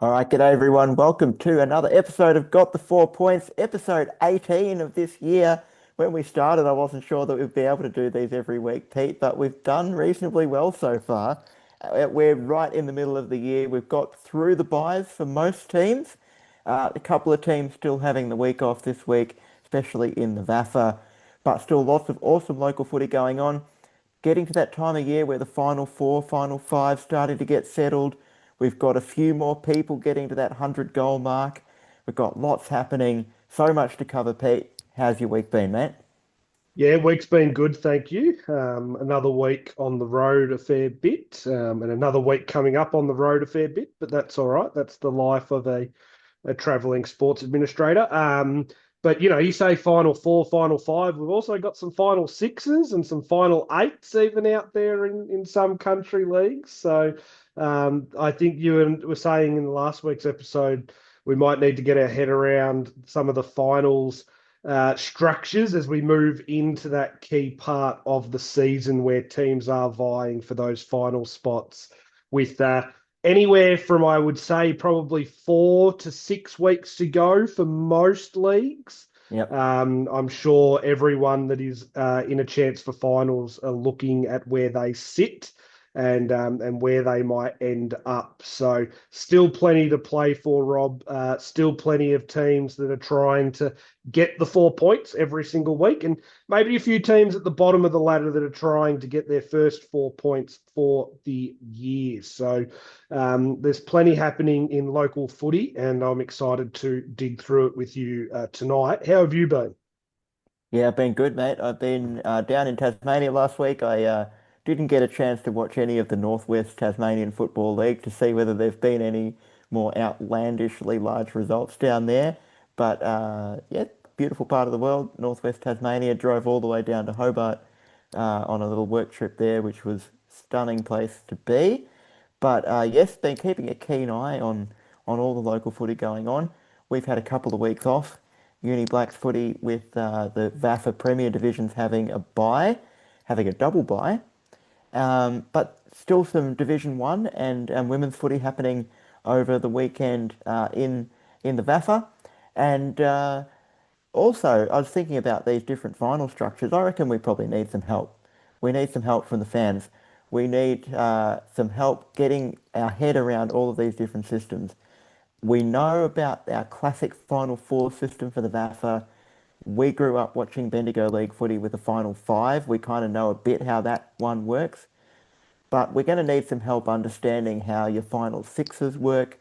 All right, g'day everyone. Welcome to another episode of Got the 4 Points, episode 18 of this year. When we started, I wasn't sure that we'd be able to do these every week, Pete, but we've done reasonably well so far. We're right in the middle of the year. We've got through the buys for most teams. A couple of teams still having the week off this week, especially in the VAFA, but still lots of awesome local footy going on. Getting to that time of year where the final four, final five starting to get settled. We've got a few more people getting to that 100 goal mark. We've got lots happening. So much to cover, Pete. How's your week been, mate? Yeah, week's been good, thank you. Another week on the road a fair bit, and another week coming up on the road a fair bit, but that's all right. That's the life of a traveling sports administrator. But you say final four, final five. We've also got some final sixes and some final eights even out there in some country leagues. So I think were saying in the last week's episode we might need to get our head around some of the finals structures as we move into that key part of the season where teams are vying for those final spots with anywhere from, I would say, probably 4 to 6 weeks to go for most leagues. Yep. I'm sure everyone that is in a chance for finals are looking at where they sit and where they might end up. So still plenty to play for, Rob. Still plenty of teams that are trying to get the 4 points every single week, and maybe a few teams at the bottom of the ladder that are trying to get their first 4 points for the year. So there's plenty happening in local footy, and I'm excited to dig through it with you tonight. How have you been? Yeah, I've been good, mate. I've been down in Tasmania last week. I didn't get a chance to watch any of the Northwest Tasmanian Football League to see whether there's been any more outlandishly large results down there. But yeah, beautiful part of the world, Northwest Tasmania. Drove all the way down to Hobart on a little work trip there, which was stunning place to be. But yes, been keeping a keen eye on all the local footy going on. We've had a couple of weeks off. Uni Blacks footy with the VAFA Premier Divisions having a bye, having a double bye, but still some Division One and women's footy happening over the weekend in the VAFA, and also I was thinking about these different final structures. I reckon we probably need some help. We need some help from the fans. We need some help getting our head around all of these different systems. We know about our classic Final Four system for the VAFA. We grew up watching Bendigo League footy with the Final Five. We kind of know a bit how that one works, but we're going to need some help understanding how your Final Sixes work.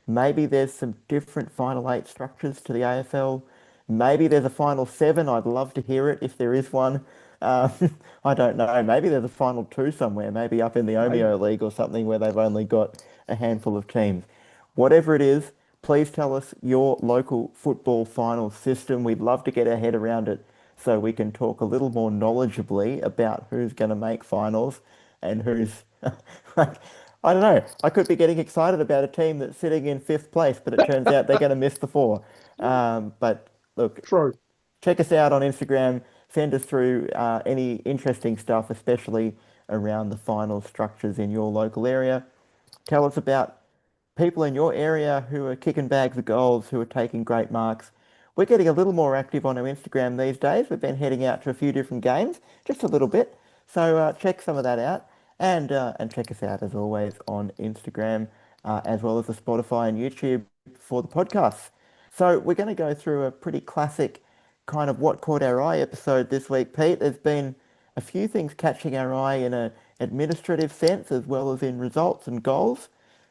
Maybe there's some different Final Eight structures to the AFL. Maybe there's a Final Seven. I'd love to hear it if there is one. Um, I don't know. Maybe there's a Final Two somewhere, maybe up in the Maybe. Omeo League or something where they've only got a handful of teams. Whatever it is, please tell us your local football final system. We'd love to get our head around it so we can talk a little more knowledgeably about who's going to make finals and who's like, I don't know. I could be getting excited about a team that's sitting in fifth place, but it turns out they're going to miss the four. But look, True. check us out on Instagram. Send us through any interesting stuff, especially around the final structures in your local area. Tell us about people in your area who are kicking bags of goals, who are taking great marks. We're getting a little more active on our Instagram these days. We've been heading out to a few different games, just a little bit. So check some of that out, and check us out as always on Instagram, as well as the Spotify and YouTube for the podcasts. So we're going to go through a pretty classic kind of what caught our eye episode this week, Pete. There's been a few things catching our eye in a administrative sense as well as in results and goals.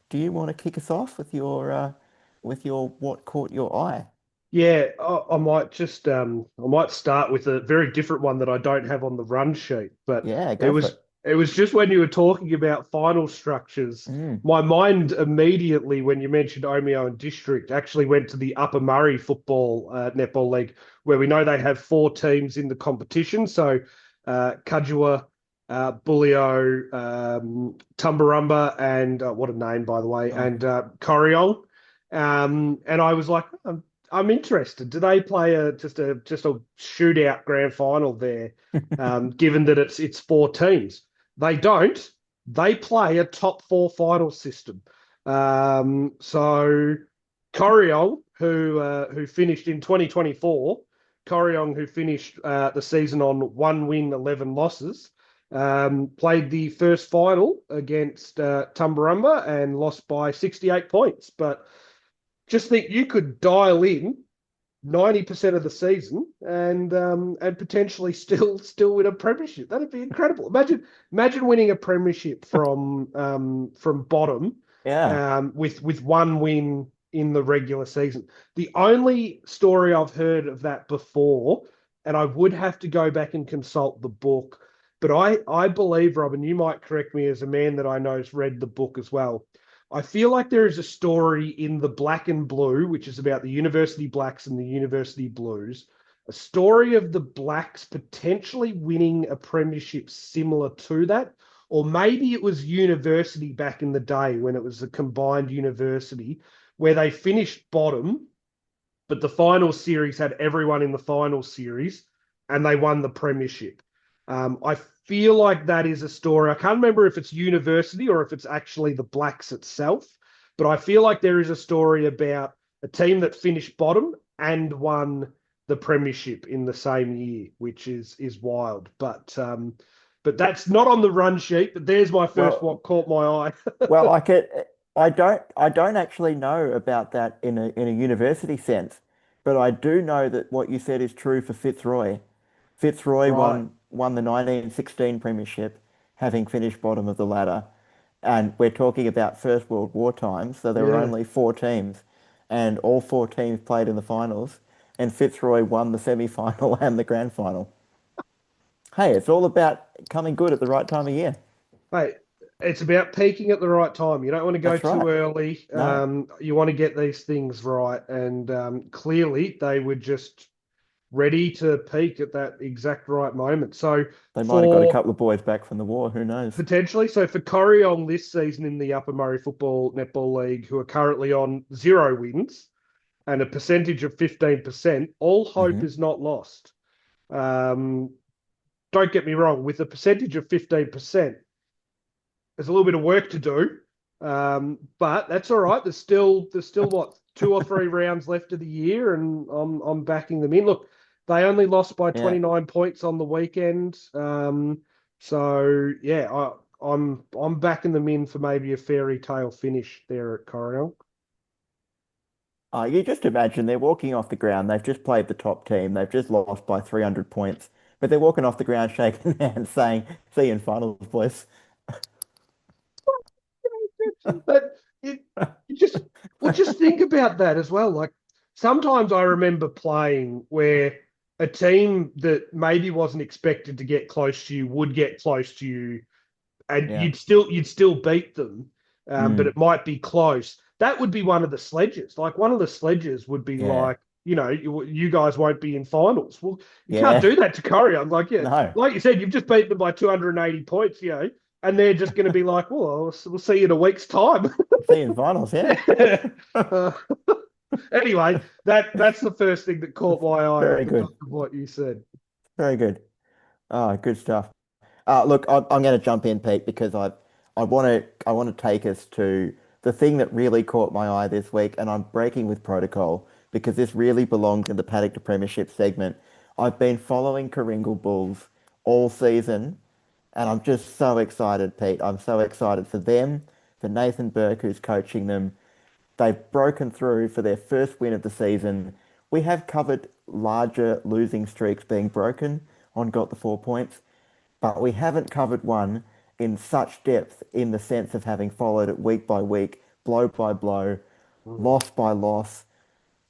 Do you want to kick us off with your what caught your eye? Yeah, I might just I might start with a very different one that I don't have on the run sheet, but Yeah, it go for was it. it was just when you were talking about final structures, Mm. my mind immediately when you mentioned Omeo and District actually went to the Upper Murray Football Netball League, where we know they have 4 teams in the competition. So Cudgua, Bulio, Tumbarumba, and what a name by the way, Oh, and Corryong. And I was like, I'm interested. Do they play just a shootout grand final there? Given that it's 4 teams, they don't. They play a top 4 final system. So Corriol, who finished in 2024, Corriol, who finished the season on 1 win, 11 losses, played the first final against Tumbarumba and lost by 68 points. But just think you could dial in 90% of the season and potentially still win a premiership. That'd be incredible. Imagine winning a premiership from bottom Yeah. with 1 win in the regular season. The only story I've heard of that before, and I would have to go back and consult the book, but I believe, Robin, you might correct me as a man that I know has read the book as well. I feel like there is a story in the Black and Blue, which is about the University Blacks and the University Blues, a story of the Blacks potentially winning a premiership similar to that. Or maybe it was University back in the day when it was a combined university where they finished bottom, but the final series had everyone in the final series and they won the premiership. I feel like that is a story. I can't remember if it's university or if it's actually the Blacks itself, but I feel like there is a story about a team that finished bottom and won the premiership in the same year, which is wild. But that's not on the run sheet. But there's my first Well, what caught my well, eye. I don't actually know about that in a university sense, but I do know that what you said is true for Fitzroy. Fitzroy Right. won the 1916 premiership, having finished bottom of the ladder. And we're talking about First World War times, so there were Yeah. only four teams, and all four teams played in the finals, and Fitzroy won the semi-final and the grand final. Hey, it's all about coming good at the right time of year. Hey, it's about peaking at the right time. You don't want to go That's too right. early. No, You want to get these things right. And clearly, they were just ready to peak at that exact right moment. So they might have got a for couple of boys back from the war. Who knows? potentially, so for Corryong this season in the Upper Murray Football Netball League, who are currently on 0 wins and a percentage of 15%, all hope Hmm. is not lost. Um, don't get me wrong, with a percentage of 15%, there's a little bit of work to do, but that's all right. There's still what 2 or 3 rounds left of the year, and I'm backing them in. Look, they only lost by Yeah. 29 points on the weekend, so yeah, I'm backing them in for maybe a fairy tale finish there at Coronel. You just imagine they're walking off the ground. They've just played the top team. They've just lost by 300 points, but they're walking off the ground shaking hands saying, "See you in finals, boys." But you just just think about that as well. Like sometimes I remember playing where a team that maybe wasn't expected to get close to you would get close to you, and Yeah. you'd still beat them, but Mm, it might be close. That would be one of the sledges. Like one of the sledges would be yeah. like, you guys won't be in finals. Well, you can't Yeah. do that to Korea. I'm like, yeah, No. like you said, you've just beaten them by 280 points, and they're just going to be like, well, we'll see you in a week's time. See you in finals. Yeah. Yeah. Uh, anyway, that's the first thing that caught my eye off Very the back good. of what you said. Very good. Oh, good stuff. Look, I'm going to jump in, Pete, because I want to take us to the thing that really caught my eye this week, and I'm breaking with protocol because this really belongs in the Paddock to Premiership segment. I've been following Karingal Bulls all season, and I'm just so excited, Pete. I'm so excited for them, for Nathan Burke, who's coaching them. They've broken through for their first win of the season. We have covered larger losing streaks being broken on Got the 4 points, but we haven't covered one in such depth in the sense of having followed it week by week, blow by blow, Mm, loss by loss,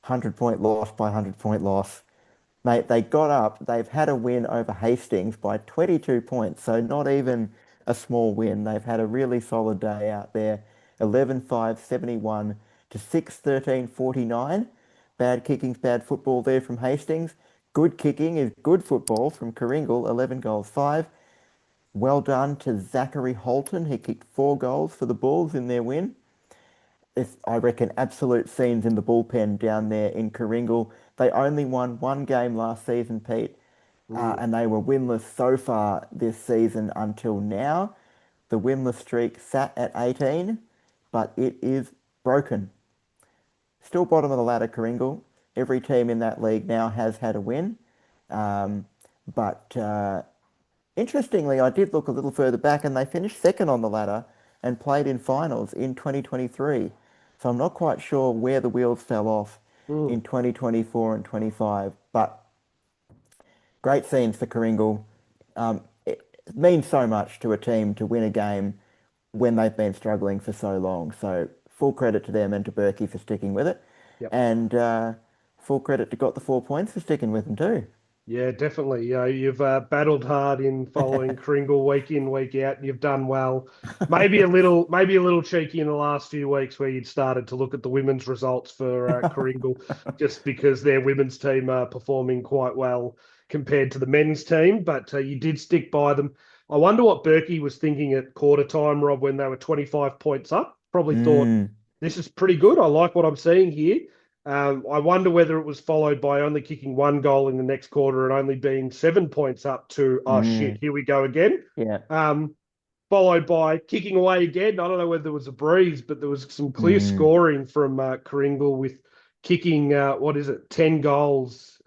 100-point loss by 100-point loss. Mate, they got up. They've had a win over Hastings by 22 points, so not even a small win. They've had a really solid day out there. 11-5, 71 to 6-13, 49. Bad kicking's bad football there from Hastings. Good kicking is good football from Karingal, 11 goals, 5. Well done to Zachary Holton. He kicked 4 goals for the Bulls in their win. It's, I reckon, absolute scenes in the bullpen down there in Karingal. They only won one game last season, Pete, mm. and they were winless so far this season until now. The winless streak sat at 18. but it is broken. Still bottom of the ladder, Karingal. Every team in that league now has had a win. Um, but interestingly, I did look a little further back and they finished second on the ladder and played in finals in 2023. So I'm not quite sure where the wheels fell off Mm. in 2024 and 25. But great scenes for Karingal. It means so much to a team to win a game when they've been struggling for so long. So full credit to them and to Berkey for sticking with it. Yep. And full credit to Got the 4 points for sticking with them too. Yeah, definitely. You've battled hard in following Kringle week in, week out, and you've done well. Maybe a little cheeky in the last few weeks where you'd started to look at the women's results for Kringle, just because their women's team are performing quite well compared to the men's team. But you did stick by them. I wonder what Berkey was thinking at quarter time, Rob, when they were 25 points up. Probably thought, Mm, this is pretty good. I like what I'm seeing here. I wonder whether it was followed by only kicking one goal in the next quarter and only being 7 points up to, oh shit, mm, here we go again. yeah. Um, Followed by kicking away again. I don't know whether it was a breeze, but there was some clear Mm, scoring from Kringle with kicking, 10 goals.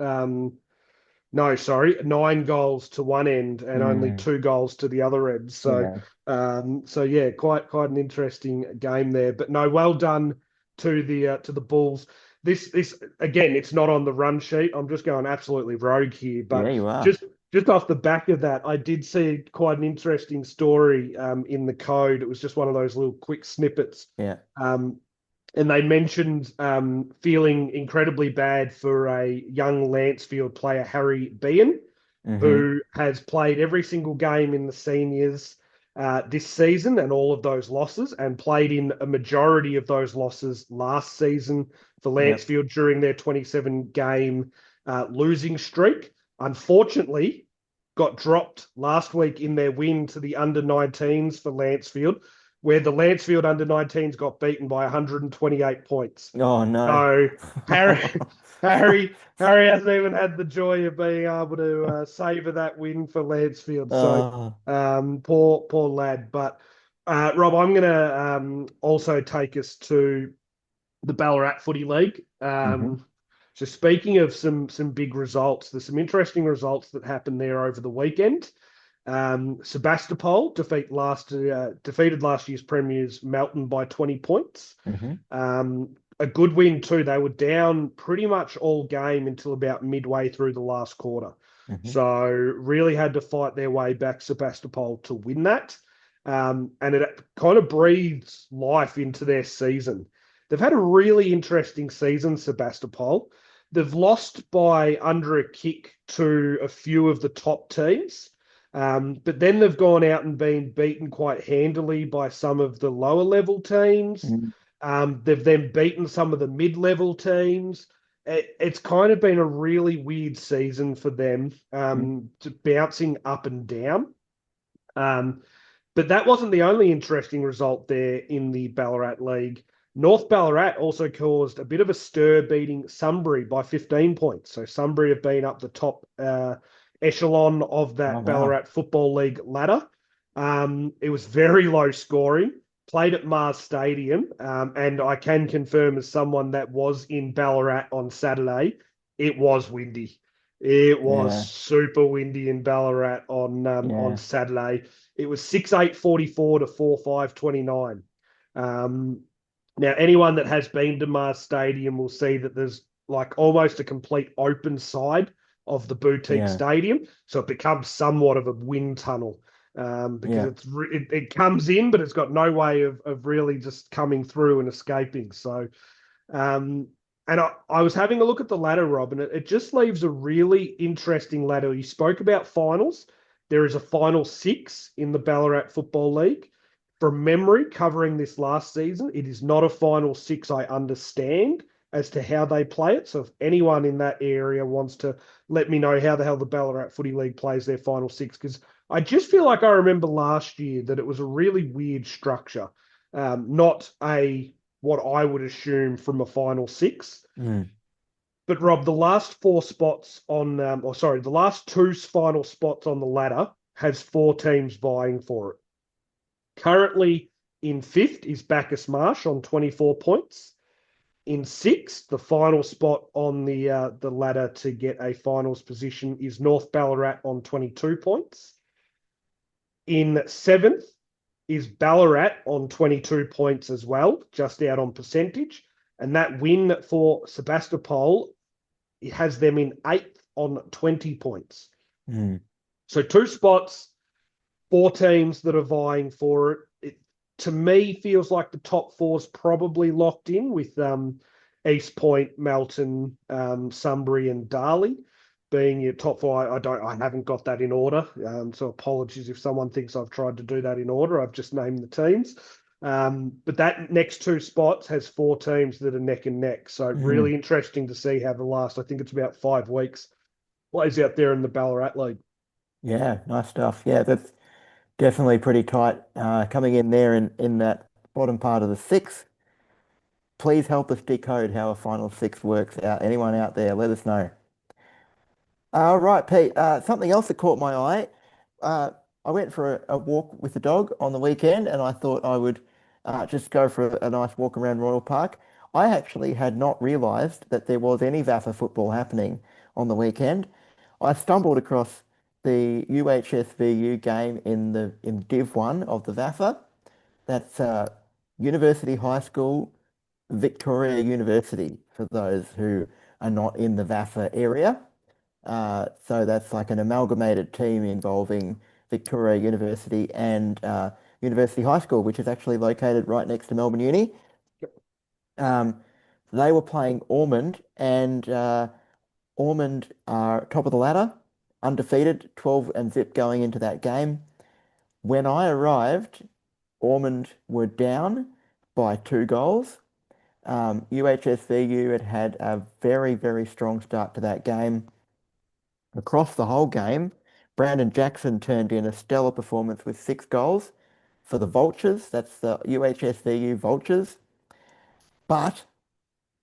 No, sorry, 9 goals to one end and only mm, 2 goals to the other end. yeah. So yeah, quite an interesting game there. But no, well done to the Bulls. This again, it's not on the run sheet. I'm just going absolutely rogue here, Yeah, but you are. just just off the back of that, I did see quite an interesting story in the code. It was just one of those little quick snippets. Yeah. Um, and they mentioned feeling incredibly bad for a young Lancefield player, Harry Bean, Mm-hmm. who has played every single game in the seniors this season and all of those losses, and played in a majority of those losses last season for Yep. Lancefield during their 27 game losing streak. Unfortunately, got dropped last week in their win to the under 19s for Lancefield, where the Lancefield under 19s got beaten by 128 points. Oh no. So Harry, Harry hasn't even had the joy of being able to savour that win for Lancefield. So Oh. poor lad. But Rob, I'm going to also take us to the Ballarat Footy League. Mm-hmm. So speaking of some big results, there's some interesting results that happened there over the weekend. Sebastopol defeated last year's premiers Melton by 20 points. Mm-hmm. A good win too. They were down pretty much all game until about midway through the last quarter. Mm-hmm. So really had to fight their way back Sebastopol to win that. And it kind of breathes life into their season. They've had a really interesting season, Sebastopol. They've lost by under a kick to a few of the top teams. But then they've gone out and been beaten quite handily by some of the lower level teams. Mm-hmm. They've then beaten some of the mid-level teams. It's kind of been a really weird season for them, bouncing up and down. Um, but that wasn't the only interesting result there in the Ballarat League. North Ballarat also caused a bit of a stir, beating Sunbury by 15 points. So Sunbury have been up the top echelon of Oh that wow. Ballarat Football League ladder. It was very low scoring, played at Mars Stadium, and I can confirm as someone that was in Ballarat on Saturday, it was windy. It was Yeah. super windy in Ballarat on Yeah. Saturday. It was 6-8-44 to 4-5-29. Um, Now, anyone that has been to Mars Stadium will see that there's like almost a complete open side of the boutique Yeah. stadium, so it becomes somewhat of a wind tunnel because Yeah. it comes in, but it's got no way of really just coming through and escaping. So um, and I was having a look at the ladder, Rob, and it just leaves a really interesting ladder. You spoke about finals. There is a final six in the Ballarat Football League. From memory, covering this last season, it is not a final six, I understand, as to how they play it. So if anyone in that area wants to let me know how the hell the Ballarat Footy League plays their final six, because I just feel like I remember last year that it was a really weird structure. Not a what I would assume from a final six. Mm. But Rob, the last four spots on, the last two final spots on the ladder has four teams vying for it. Currently, In fifth is Bacchus Marsh on 24 points. In sixth, the final spot on the ladder to get a finals position is North Ballarat on 22 points. In seventh is Ballarat on 22 points as well, just out on percentage. And that win for Sebastopol, it has them in eighth on 20 points. Mm. So two spots, four teams that are vying for it. It to me feels like the top four's probably locked in with East Point, Melton, Sunbury, and Darley being your top four. I haven't got that in order. So apologies if someone thinks I've tried to do that in order. I've just named the teams. But that next two spots has four teams that are neck and neck. So Mm. really interesting to see how the last, I think it's about 5 weeks, plays out there in the Ballarat League. Yeah, nice stuff. Yeah, that's definitely pretty tight. Coming in there in that bottom part of the sixth. Please help us decode how a final six works out. Anyone out there, let us know. Right, Pete. Something else that caught my eye. Uh, I went for a walk with the dog on the weekend, and I thought I would just go for a nice walk around Royal Park. I actually had not realised that there was any VAFA football happening on the weekend. I stumbled across the UHSVU game in Div 1 of the VAFA. That's University High School, Victoria University, for those who are not in the VAFA area. So that's like an amalgamated team involving Victoria University and University High School, which is actually located right next to Melbourne Uni. Um, they were playing Ormond, and Ormond are top of the ladder, undefeated, 12 and zip going into that game. When I arrived, Ormond were down by 2 goals. UHSVU had had a very, very strong start to that game. Across the whole game, Brandon Jackson turned in a stellar performance with 6 goals for the Vultures. That's the UHSVU Vultures. But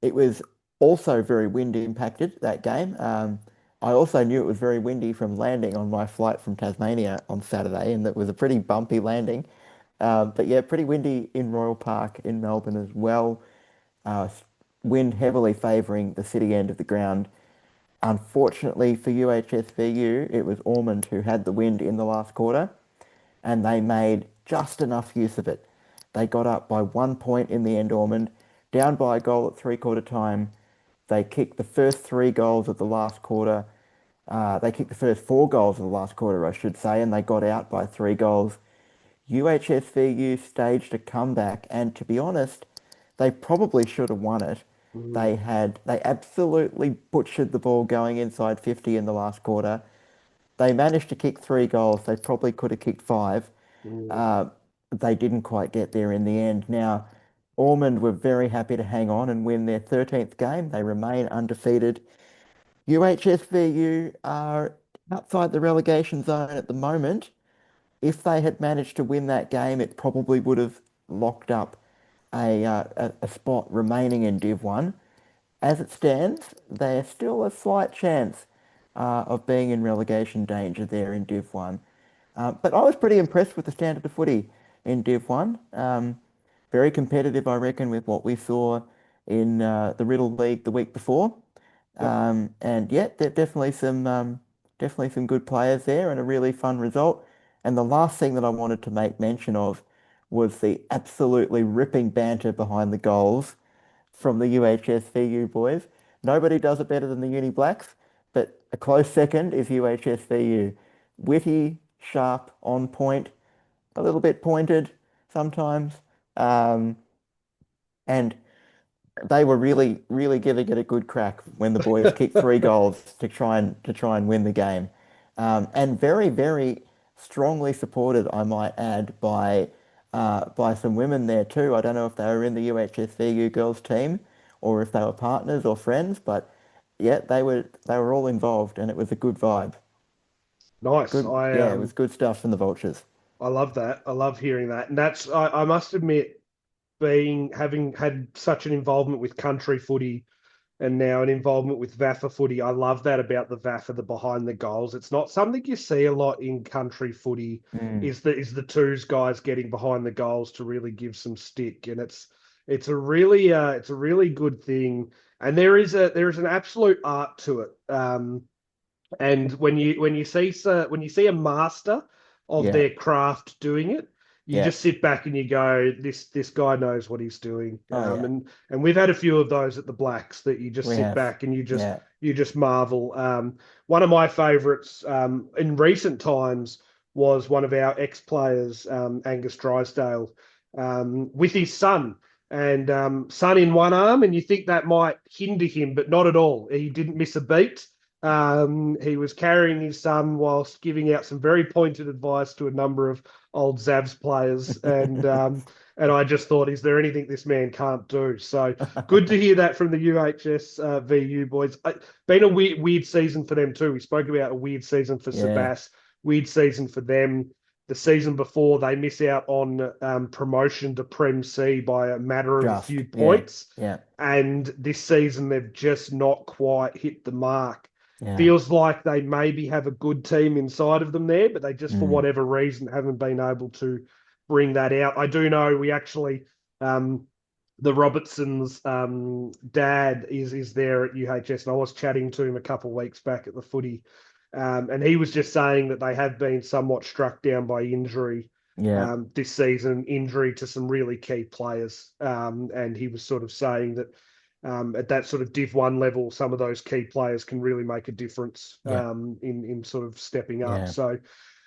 it was also very wind impacted, that game. I also knew it was very windy from landing on my flight from Tasmania on Saturday, and that was a pretty bumpy landing. But yeah, pretty windy in Royal Park in Melbourne as well. Uh, Wind heavily favouring the city end of the ground. Unfortunately for UHSVU, it was Ormond who had the wind in the last quarter, and they made just enough use of it. They got up by 1 point in the end, Ormond, down by a goal at three-quarter time. They kicked the first 3 goals of the last quarter. They kicked the first 4 goals of the last quarter, I should say, and they got out by 3 goals. UHSVU staged a comeback, and to be honest, they probably should have won it. Mm, They absolutely butchered the ball going inside 50 in the last quarter. They managed to kick 3 goals. They probably could have kicked five. mm, Uh, they didn't quite get there in the end. Now, Ormond were very happy to hang on and win their 13th game. They remain undefeated. UHSVU are outside the relegation zone at the moment. If they had managed to win that game, it probably would have locked up a spot remaining in Div 1. As it stands, there's still a slight chance of being in relegation danger there in Div 1. But I was pretty impressed with the standard of footy in Div 1. Very competitive, I reckon, with what we saw in the Riddle League the week before. yep. And yeah, there definitely some good players there and a really fun result. And the last thing that I wanted to make mention of was the absolutely ripping banter behind the goals from the UHSVU boys. Nobody does it better than the Uni Blacks, but a close second is UHSVU. Witty, sharp, on point, a little bit pointed sometimes. Um, and they were really, really giving it a good crack when the boys kicked 3 goals to try and win the game, and very, very strongly supported, I might add, by some women there too. I don't know if they were in the UHSVU girls team or if they were partners or friends, but yeah, they were all involved, and it was a good vibe. Nice. Good, yeah, it was good stuff from the Vultures. I love that. I love hearing that. And I must admit, being having had such an involvement with country footy and now an involvement with VAFA footy. I love that about the VAFA, the behind the goals. It's not something you see a lot in country footy. Mm. Is the twos guys getting behind the goals to really give some stick, and it's a really good thing. And there is an absolute art to it. And when you see a master of Yeah. their craft doing it, you Yeah. just sit back and you go, this guy knows what he's doing. Oh yeah. And we've had a few of those at the Blacks that you just We sit have. back and you just Yeah. you just marvel. One of my favourites in recent times was one of our ex-players, Angus Drysdale, with his son. And son in one arm, and you think that might hinder him, but not at all. He didn't miss a beat. He was carrying his son whilst giving out some very pointed advice to a number of old Zavs players, and I just thought, is there anything this man can't do? So good to hear that from the UHS VU boys. Been a weird season for them too. We spoke about a weird season for Yeah. Sabas, weird season for them. The season before, they miss out on promotion to Prem C by a matter of a few Just. Yeah. points. Yeah. And this season, they've just not quite hit the mark. Yeah. Feels like they maybe have a good team inside of them there, but they just, for Mm. whatever reason, haven't been able to bring that out. I do know we actually, the Robertsons' dad is there at UHS, and I was chatting to him a couple of weeks back at the footy, and he was just saying that they have been somewhat struck down by injury Yeah. this season, injury to some really key players, and he was sort of saying that at that sort of Div 1 level, some of those key players can really make a difference Yeah. in sort of stepping up. Yeah. So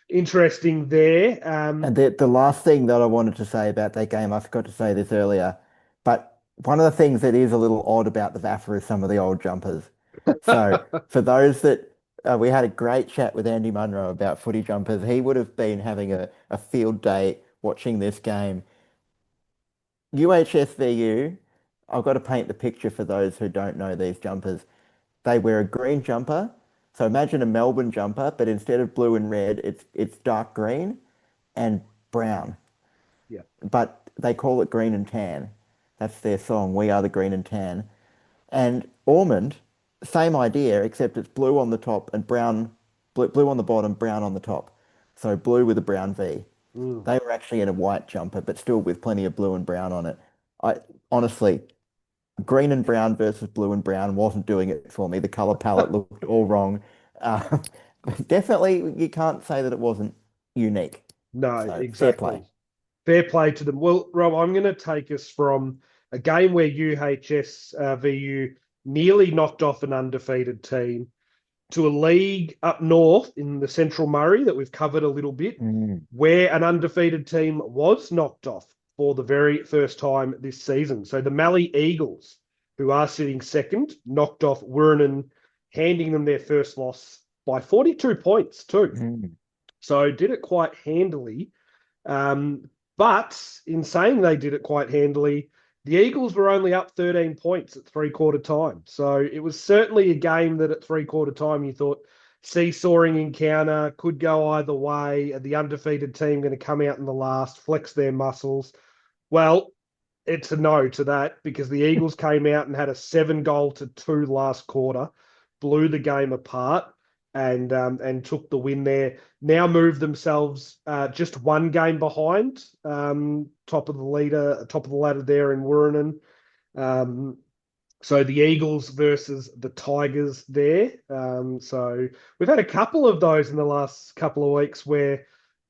interesting there. And the last thing that I wanted to say about that game, I forgot to say this earlier, but one of the things that is a little odd about the VAFA is some of the old jumpers. So for those that we had a great chat with Andy Munro about footy jumpers. He would have been having a field day watching this game. UHSVU, I've got to paint the picture for those who don't know these jumpers. They wear a green jumper. So imagine a Melbourne jumper, but instead of blue and red, it's dark green and brown. Yeah. But they call it green and tan. That's their song, We Are the Green and Tan. And Ormond, same idea, except it's blue on the top and brown, blue on the bottom, brown on the top. So blue with a brown V. Mm. They were actually in a white jumper, but still with plenty of blue and brown on it. I honestly, green and brown versus blue and brown wasn't doing it for me. The color palette looked all wrong. Uh, definitely, you can't say that it wasn't unique. No, So fair play. exactly. Fair play to them. Well, Rob, I'm going to take us from a game where UHS VU nearly knocked off an undefeated team to a league up north in the Central Murray that we've covered a little bit, Mm, where an undefeated team was knocked off for the very first time this season. So the Mallee Eagles, who are sitting second, knocked off Wurnan, handing them their first loss by 42 points too. mm, So did it quite handily. But in saying they did it quite handily, the Eagles were only up 13 points at three-quarter time. So it was certainly a game that at three-quarter time you thought seesawing encounter could go either way. Are the undefeated team going to come out in the last, flex their muscles? Well, it's a no to that because the Eagles came out and had a 7-goal-to-2 last quarter, blew the game apart, and took the win there. Now move themselves just one game behind, top of the ladder there in Wurnan. Um, so the Eagles versus the Tigers there. So we've had a couple of those in the last couple of weeks where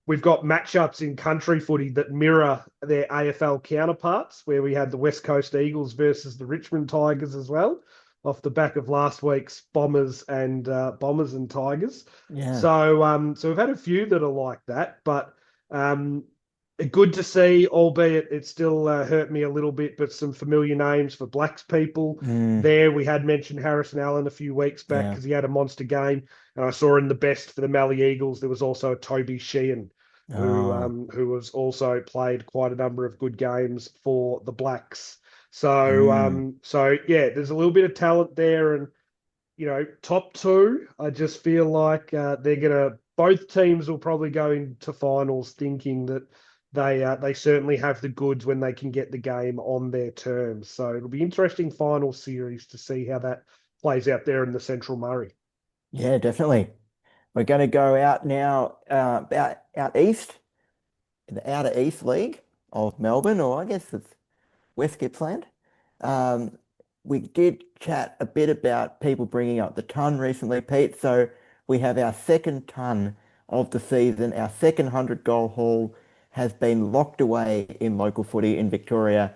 we've got matchups in country footy that mirror their AFL counterparts, where we had the West Coast Eagles versus the Richmond Tigers as well, off the back of last week's Bombers and Tigers. yeah. So we've had a few that are like that, but um, good to see, albeit it still hurt me a little bit, but some familiar names for Blacks people Mm, there. We had mentioned Harrison Allen a few weeks back yeah. because he had a monster game, and I saw in the best for the Mallee Eagles there was also a Toby Sheehan Oh, who has also played quite a number of good games for the Blacks. So mm, so yeah, there's a little bit of talent there, and top two, I just feel like they're gonna. Both teams will probably go into finals thinking that they certainly have the goods when they can get the game on their terms. So it'll be interesting final series to see how that plays out there in the Central Murray. Yeah, definitely. We're going to go out now, out east, in the Outer East League of Melbourne, or I guess it's West Gippsland. Um, we did chat a bit about people bringing up the ton recently, Pete. So we have our second ton of the season. Our second 100-goal haul has been locked away in local footy in Victoria,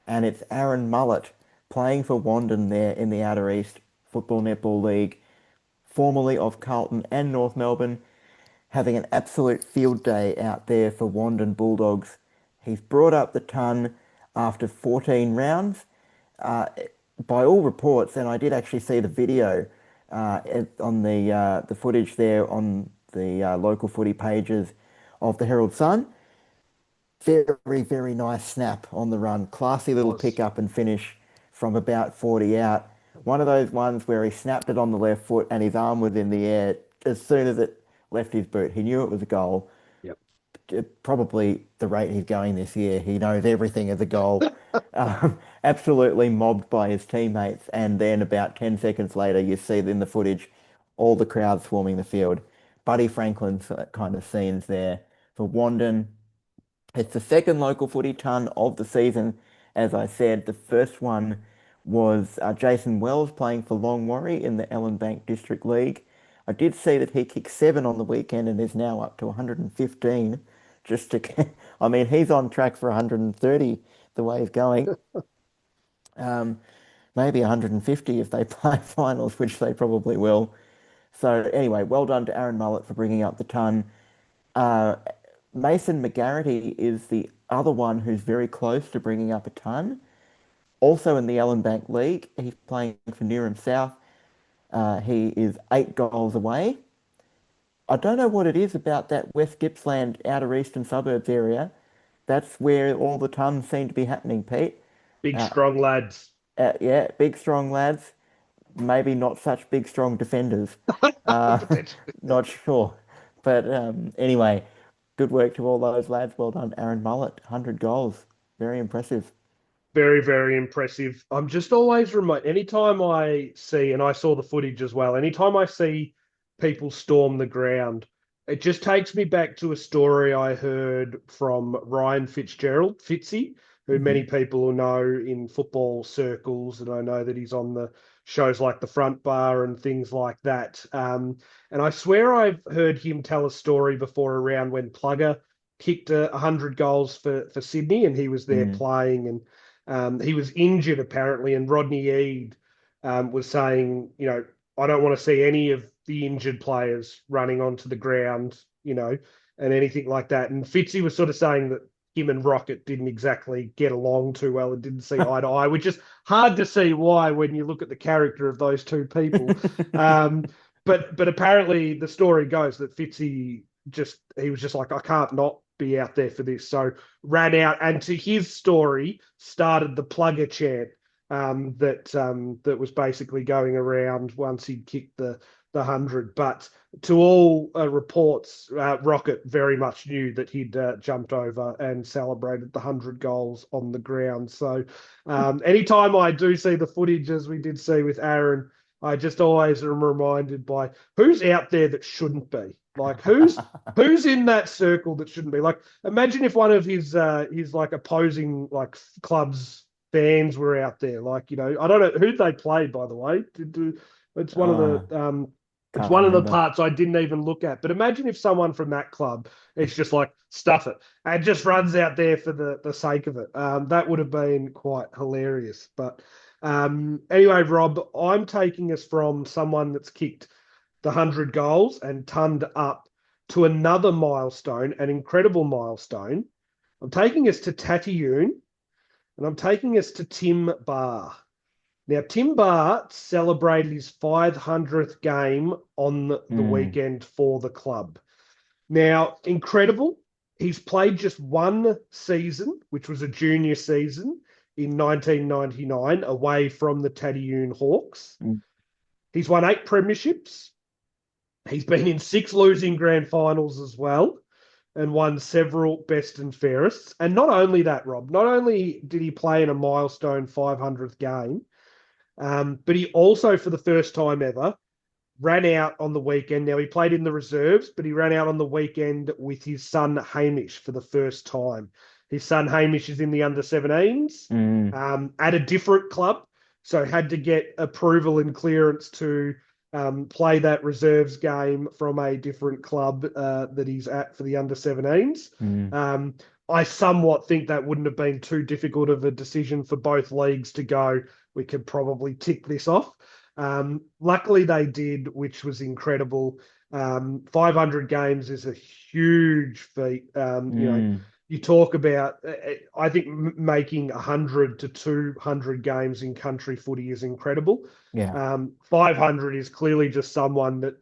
and it's Aaron Mullett playing for Wandon there in the Outer East Football Netball League, formerly of Carlton and North Melbourne, having an absolute field day out there for Wandon Bulldogs. He's brought up the ton after 14 rounds. Uh, by all reports, and I did actually see the video on the footage there on the local footy pages of the Herald Sun. Very, very nice snap on the run. Classy little pick Was. up and finish from about 40 out. One of those ones where he snapped it on the left foot and his arm was in the air as soon as it left his boot. He knew it was a goal. Yep. Probably the rate he's going this year. He knows everything as a goal. Absolutely mobbed by his teammates. And then about 10 seconds later, you see in the footage all the crowd swarming the field. Buddy Franklin's kind of scenes there for Wandon. It's the second local footy ton of the season. As I said, the first one was Jason Wells playing for Longwarry in the Ellen Bank District League. I did see that he kicked 7 on the weekend and is now up to 115. Just to, I mean, he's on track for 130 the way he's going. Um, Maybe 150 if they play finals, which they probably will. So anyway, well done to Aaron Mullett for bringing up the ton. Uh, Mason McGarity is the other one who's very close to bringing up a ton. Also in the Ellen Bank League, he's playing for Newham South. He is 8 goals away. I don't know what it is about that West Gippsland outer eastern suburbs area. That's where all the tons seem to be happening, Pete. Big, Uh, strong lads. yeah, big strong lads. Maybe not such big strong defenders. Uh, Potentially. Not sure. But anyway, good work to all those lads. Well done, Aaron Mullett. 100 goals. Very impressive. Very, very impressive. I'm just always remote. Anytime I see, and I saw the footage as well, anytime I see people storm the ground, it just takes me back to a story I heard from Ryan Fitzgerald, Fitzy, who many Hmm. people will know in football circles. And I know that he's on the shows like The Front Bar and things like that. And I swear I've heard him tell a story before around when Plugger kicked 100 goals for Sydney and he was there Mm. playing and he was injured apparently, and Rodney Eade was saying, I don't want to see any of the injured players running onto the ground, and anything like that. And Fitzy was sort of saying that him and Rocket didn't exactly get along too well and didn't see eye to eye, which is hard to see why when you look at the character of those two people. Um, but apparently the story goes that Fitzy he was just like, I can't not be out there for this. So ran out and to his story started the plugger chant that was basically going around once he'd kicked the 100. But to all reports, Rocket very much knew that he'd jumped over and celebrated the 100 goals on the ground. So anytime I do see the footage, as we did see with Aaron, I just always am reminded by who's out there that shouldn't be. Like who's in that circle that shouldn't be. Like imagine if one of his like opposing like clubs fans were out there. Like I don't know who they played by the way. It's one of Ah, the it's can't one of the remember. parts I didn't even look at. But imagine if someone from that club, it's just like stuff it and just runs out there for the sake of it. That would have been quite hilarious. But anyway, Rob, I'm taking us from someone that's kicked the 100 goals and turned up to another milestone, an incredible milestone. I'm taking us to Tatyoon and I'm taking us to Tim Barr. Now, Tim Barr celebrated his 500th game on the Mm, weekend for the club. Now, incredible. He's played just one season, which was a junior season in 1999, away from the Tatyoon Hawks. mm, He's won 8 premierships. He's been in 6 losing grand finals as well. and won several best and fairest. And not only that, Rob, not only did he play in a milestone 500th game, but he also, for the first time ever, ran out on the weekend. Now, he played in the reserves, but he ran out on the weekend with his son Hamish for the first time. His son Hamish is in the under 17s Mm, at a different club, so had to get approval and clearance to play that reserves game from a different club that he's at for the under 17s. mm, Um, I somewhat think that wouldn't have been too difficult of a decision for both leagues to go. We could probably tick this off. Luckily, they did, which was incredible. 500 games is a huge feat. mm. You talk about, I think making 100 to 200 games in country footy is incredible. Yeah, 500 is clearly just someone that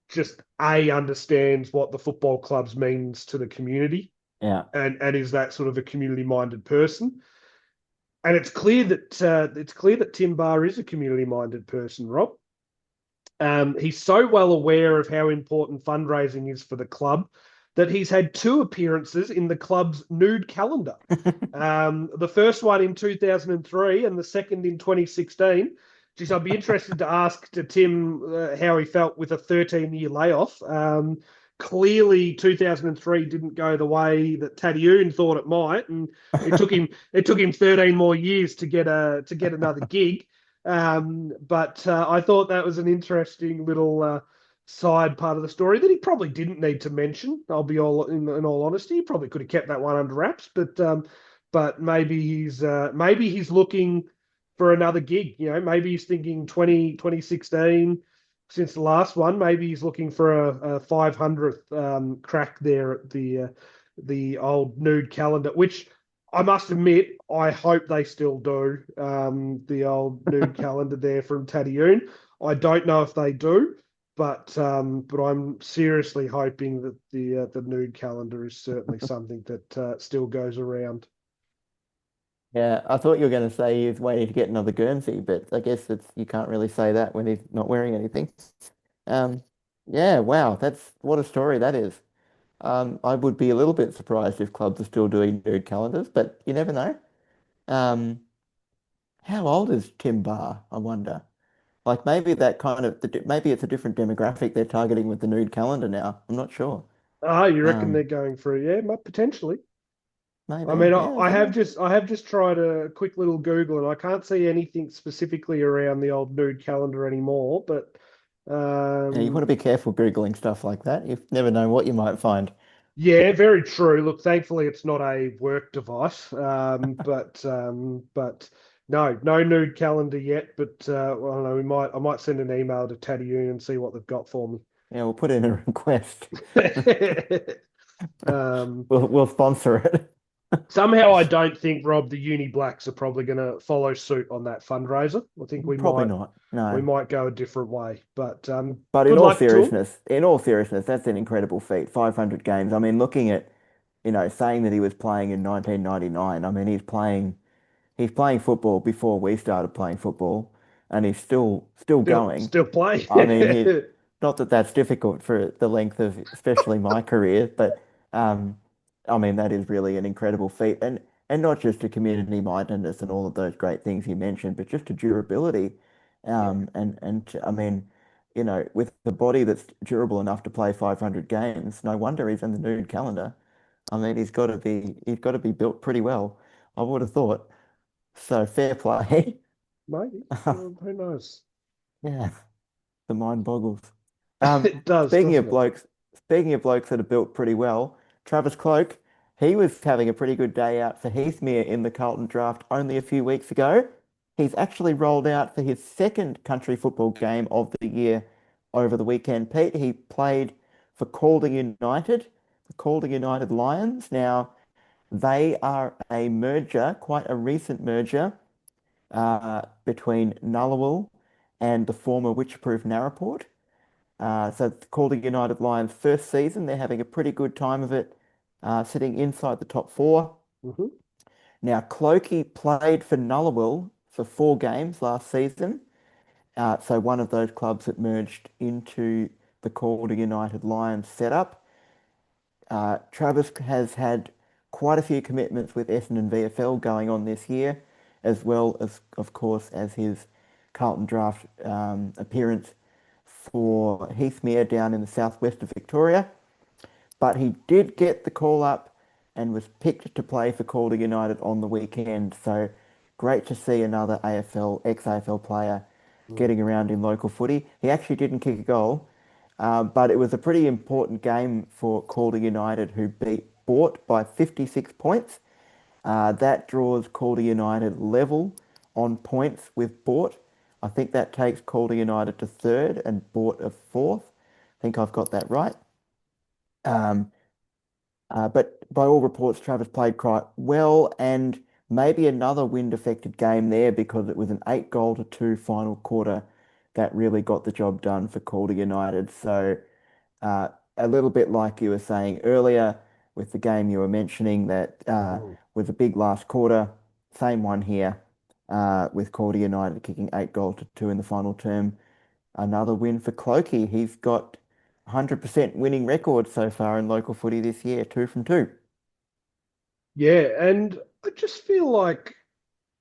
just understands what the football clubs means to the community yeah. and is that sort of a community minded person. And it's clear that Tim Barr is a community minded person, Rob. He's so well aware of how important fundraising is for the club that he's had two appearances in the club's nude calendar. The first one in 2003 and the second in 2016. Geez, I'd be interested to ask to Tim how he felt with a 13-year layoff. Clearly, 2003 didn't go the way that Tadioun thought it might, and it took him 13 more years to get another gig. But I thought that was an interesting little side part of the story that he probably didn't need to mention. I'll be all in all honesty, he probably could have kept that one under wraps, but maybe he's looking for another gig. You know, maybe he's thinking 2016 since the last one. Maybe he's looking for a 500th crack there at the old nude calendar, which I must admit, I hope they still do the old nude calendar there from Tadioun. I don't know if they do, but I'm seriously hoping that the nude calendar is certainly something that still goes around. Yeah, I thought you were going to say he was waiting to get another Guernsey, but I guess it's you can't really say that when he's not wearing anything. Um, yeah, wow, that's what a story that is. I would be a little bit surprised if clubs are still doing nude calendars, but you never know. Um, how old is Tim Barr, I wonder? Like maybe that kind of maybe it's a different demographic they're targeting with the nude calendar now. I'm not sure. Oh, you reckon they're Um, going for yeah, potentially. I maybe, mean, yeah, I don't know. I have just tried a quick little Google, and I can't see anything specifically around the old nude calendar anymore. But Yeah, you want to um, be careful Googling stuff like that. You never know what you might find. yeah, very true. Look, thankfully, it's not a work device. But no nude calendar yet. But well, I don't know. I might send an email to Taddy and see what they've got for me. Yeah, we'll put in a request. um, We'll sponsor it. Somehow, I don't think Rob the Uni Blacks are probably going to follow suit on that fundraiser. I think Probably not. we No. might go a different way. But But good luck to them. in all seriousness, that's an incredible feat. 500 games. I mean, looking at, saying that he was playing in 1999. I mean, he's playing football before we started playing football, and he's still going. Still play. I mean, he not that that's difficult for the length of especially my career, but um, I mean that is really an incredible feat, and not just to community mindedness and all of those great things you mentioned, but just to durability, Yeah, I mean, with the body that's durable enough to play 500 games, no wonder he's in the nude calendar. I mean, he's got to be built pretty well. I would have thought. So fair play. maybe. Who knows? Yeah. The mind boggles. It does, Speaking doesn't of it? blokes that are built pretty well, Travis Cloak, he was having a pretty good day out for Heathmere in the Carlton draft only a few weeks ago. He's actually rolled out for his second country football game of the year over the weekend. Pete, he played for Calder United, the Calder United Lions. Now, they are a merger, quite a recent merger, between Ngunnawal and the former Witchproof Narraport. So it's called the United Lions first season. They're having a pretty good time of it, sitting inside the top four. Hmm. Now, Clokey played for Ngunnawal for 4 games last season. So one of those clubs that merged into the Calder United Lions setup. Travis has had quite a few commitments with Essendon VFL going on this year, as well as, of course, as his Carlton draft appearance for Heathmere down in the southwest of Victoria. But he did get the call up and was picked to play for Calder United on the weekend. So great to see another AFL, ex-AFL player Mm. getting around in local footy. He actually didn't kick a goal, but it was a pretty important game for Calder United, who beat Bort by 56 points. That draws Calder United level on points with Bort. I think that takes Calder United to third and Bort a fourth. I think I've got that right. Um, but by all reports, Travis played quite well, and maybe another wind-affected game there because it was an 8-goal to 2 final quarter that really got the job done for Calder United. So uh, a little bit like you were saying earlier with the game you were mentioning that Mhm. was a big last quarter. Same one here with Calder United kicking 8-goal to 2 in the final term. Another win for Clokey. He's got 100% winning record so far in local footy this year, 2 from 2. Yeah, and I just feel like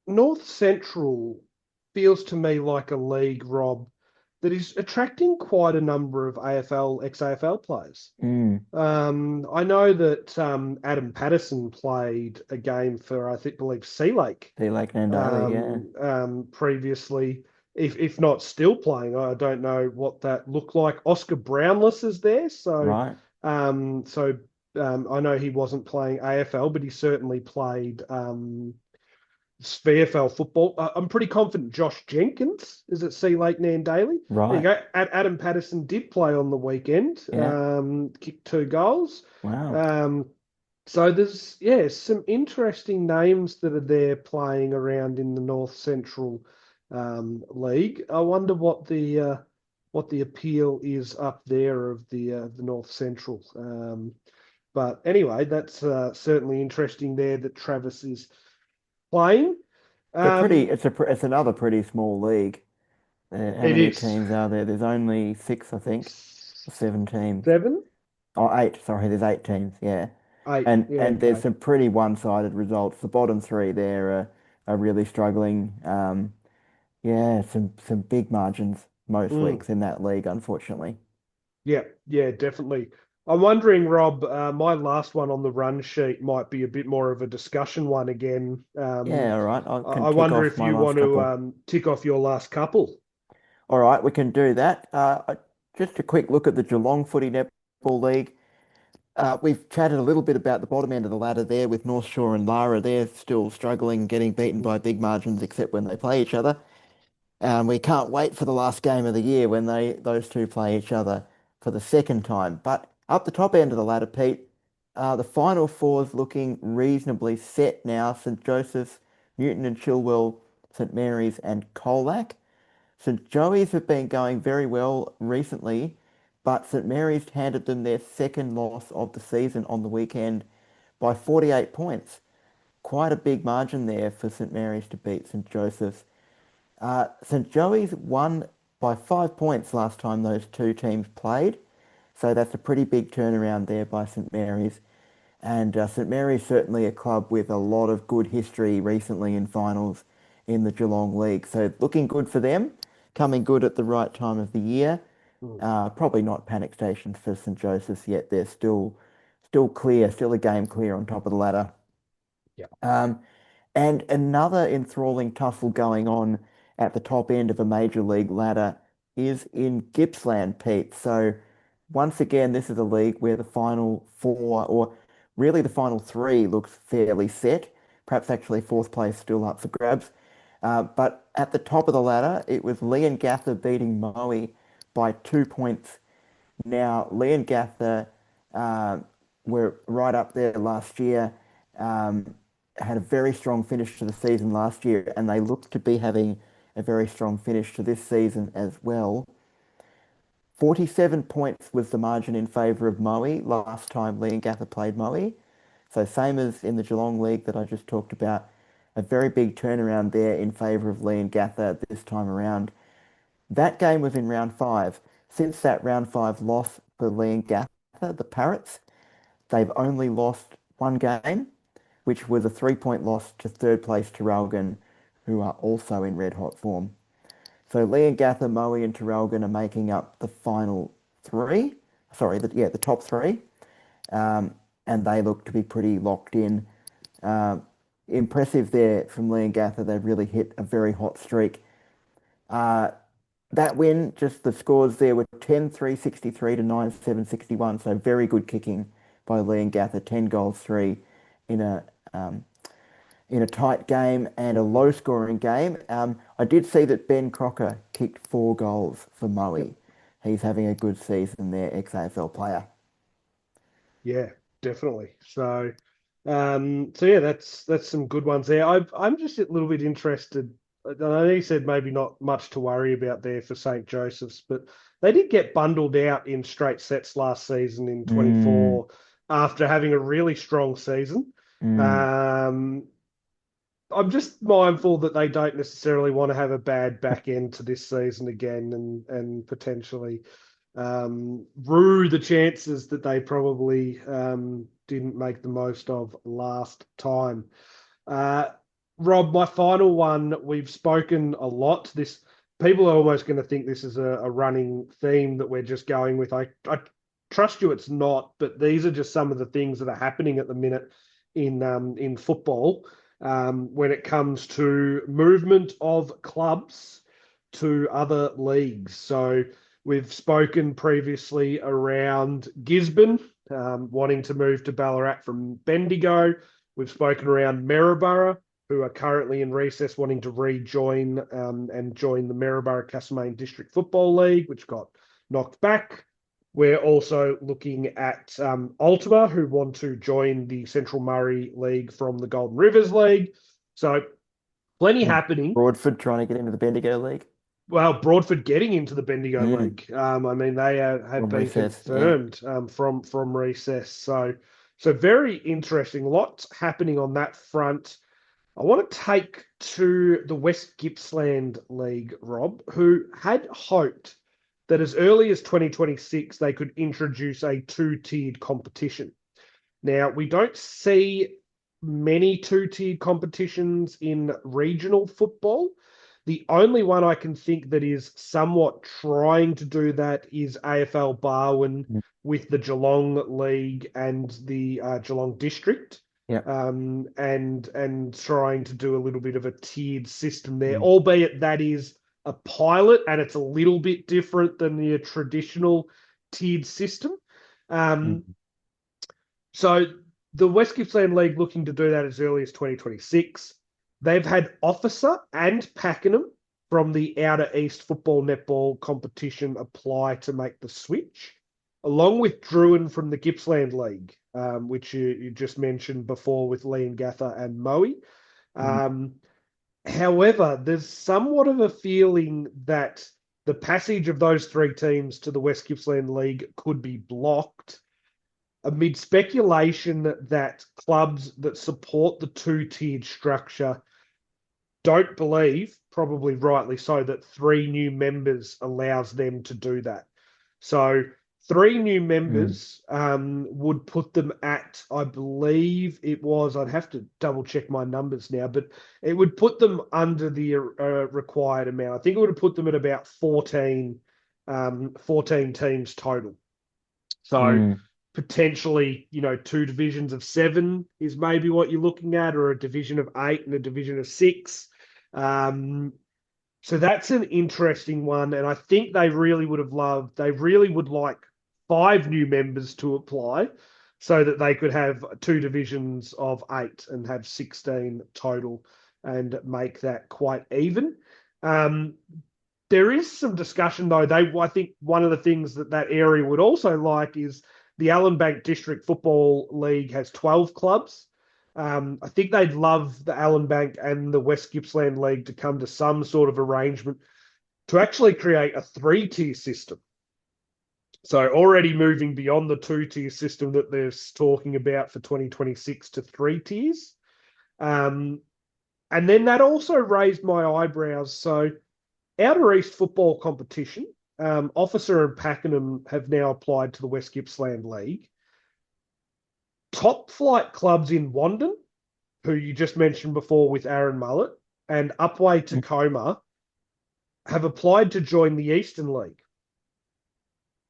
North Central feels to me like a league, Rob, that is attracting quite a number of AFL, ex-AFL players. Mm. I know that Adam Patterson played a game for, I think, believe Sea Lake Sea Lake Nandolie, yeah. previously, if not still playing. I don't know what that looked like. Oscar Brownless is there, so Right, um, so I know he wasn't playing AFL, but he certainly played VFL football. I'm pretty confident Josh Jenkins is at Sea Lake Nandaly. There you right. go. Adam Patterson did play on the weekend, Yeah. kicked 2 goals. Wow. Um, so there's some interesting names that are there playing around in the North Central League. I wonder what the appeal is up there of the North Central. But anyway, that's certainly interesting there that Travis is playing. Um, It's another pretty small league. How it many is teams are there? There's only six, I think, or 7 teams. 7, Oh, eight. Sorry, there's 8 teams. Yeah, 8. Yeah, and there's okay. some pretty one-sided results. The bottom three there are really struggling. Yeah, some big margins most Mm, weeks in that league, unfortunately. yeah, yeah, definitely. I'm wondering, Rob, my last one on the run sheet might be a bit more of a discussion one again. Yeah, all right. I can I kick wonder off if my you want last to couple. tick off your last couple. All right, we can do that. Just a quick look at the Geelong Footy Netball League. We've chatted a little bit about the bottom end of the ladder there with North Shore and Lara. They're still struggling, getting beaten by big margins, except when they play each other. We can't wait for the last game of the year when those two play each other for the second time. But up the top end of the ladder, Pete, the final four's looking reasonably set now. St Joseph's, Newton and Chilwell, St Mary's, and Colac. St Joey's have been going very well recently, but St Mary's handed them their second loss of the season on the weekend by 48 points. Quite a big margin there for St Mary's to beat St Joseph's. St Joey's won by 5 points last time those two teams played, so that's a pretty big turnaround there by St Mary's. And St Mary's certainly a club with a lot of good history recently in finals in the Geelong League. So looking good for them, coming good at the right time of the year. Mm, Probably not panic stations for St Joseph's yet. They're still clear, still a game clear on top of the ladder. yeah. Um, and another enthralling tussle going on at the top end of a major league ladder is in Gippsland, Pete. So once again, this is a league where the final four, or really the final three, looks fairly set. Perhaps actually fourth place still up for grabs. But at the top of the ladder, it was Leongatha beating Moe by 2 points. Now, Leongatha uh, were right up there last year, um, had a very strong finish to the season last year, and they look to be having a very strong finish to this season as well. 47 points was the margin in favour of Moe last time Leongatha played Moe. So same as in the Geelong League that I just talked about, a very big turnaround there in favour of Leongatha this time around. That game was in round five. Since that round five loss for Leongatha, the Parrots, They've only lost one game, which was a 3-point loss to third place Traralgon, who are also in red hot form. So Leongatha, Moe, and Traralgon are making up the final three. Sorry, the top three. Um, and they look to be pretty locked in. Um, Impressive there from Leongatha. They've really hit a very hot streak. Uh, that win, just the scores there were 10-3-63 to 9-7-61. So very good kicking by Leongatha. 10 goals, three in a um, in a tight game and a Mhm. low scoring game. I did see that Ben Crocker kicked 4 goals for Yep. Moe. He's having a good season there, ex-AFL player. Yeah, definitely. So yeah, that's some good ones there. I'm just a little bit interested. I know you said maybe not much to worry about there for St. Joseph's, but they did get bundled out in straight sets last season in Mm, 24 after having a really strong season. mm, Um, I'm just mindful that they don't necessarily want to have a bad back end to this season again and potentially rue the chances that they probably didn't make the most of last time. Uh, Rob, my final one, we've spoken a lot. This people are almost going to think this is a running theme that we're just going with. I trust you, it's not, but these are just some of the things that are happening at the minute in football when it comes to movement of clubs to other leagues. So we've spoken previously around Gisborne wanting to move to Ballarat from Bendigo. We've spoken around Maryborough, who are currently in recess, wanting to rejoin and join the Maryborough Castlemaine District Football League, which got knocked back. We're also looking at Ultima, who want to join the Central Murray League from the Golden Rivers League. So plenty and happening. Broadford trying to get into the Bendigo League. Well, Broadford getting into the Bendigo Mm, League. I mean, they have from been recess, yeah. confirmed from recess. So very interesting. Lots happening on that front. I want to take to the West Gippsland League, Rob, who had hoped that as early as 2026 they could introduce a two-tiered competition. Now, we don't see many two-tiered competitions in regional football. The only one I can think that is somewhat trying to do that is AFL Barwon Mm, with the Geelong League and the Geelong District, yeah. and trying to do a little bit of a tiered system there, Mm, albeit that is a pilot and it's a little bit different than the traditional tiered system. Um, mm, so the West Gippsland League looking to do that as early as 2026. They've had Officer and Pakenham from the Outer East Football Netball competition apply to make the switch, along with Druin from the Gippsland League, which you just mentioned before with Leongatha and Moe. mm, Um, However, there's somewhat of a feeling that the passage of those three teams to the West Gippsland League could be blocked amid speculation that clubs that support the two-tiered structure don't believe, probably rightly so, that three new members allows them to do that. So three new mm, members would put them at, I believe it was, I'd have to double check my numbers now, but it would put them under the required amount. I think it would have put them at about 14 teams total. So mm, potentially, two divisions of seven is maybe what you're looking at, or a division of eight and a division of six. Um, so that's an interesting one. And I think they really would like five new members to apply so that they could have two divisions of eight and have 16 total and make that quite even. Um, there is some discussion though. I think one of the things that area would also like is the Allen Bank District Football League has 12 clubs. I think they'd love the Allen Bank and the West Gippsland League to come to some sort of arrangement to actually create a three-tier system. So already moving beyond the two-tier system that they're talking about for 2026 to three tiers. Um, and then that also raised my eyebrows. So Outer East football competition, Officer and Pakenham have now applied to the West Gippsland League. top flight clubs in Wandon, who you just mentioned before with Aaron Mullet, and Upwey Tacoma have applied to join the Eastern League.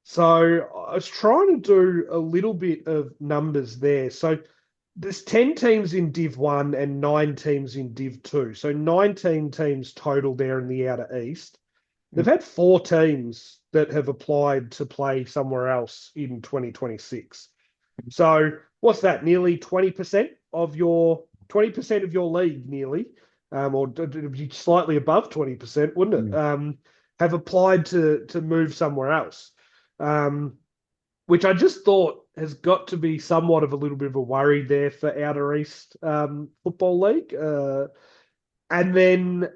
So I was trying to do a little bit of numbers there. So there's 10 teams in Div 1 and 9 teams in Div 2. So 19 teams total there in the Outer East. They've had 4 teams that have applied to play somewhere else in 2026. So what's that? Nearly 20% of your league, nearly, or slightly above 20%, wouldn't it? Mm. Have applied to move somewhere else, um, which I just thought has got to be somewhat of a little bit of a worry there for Outer East Football League. And then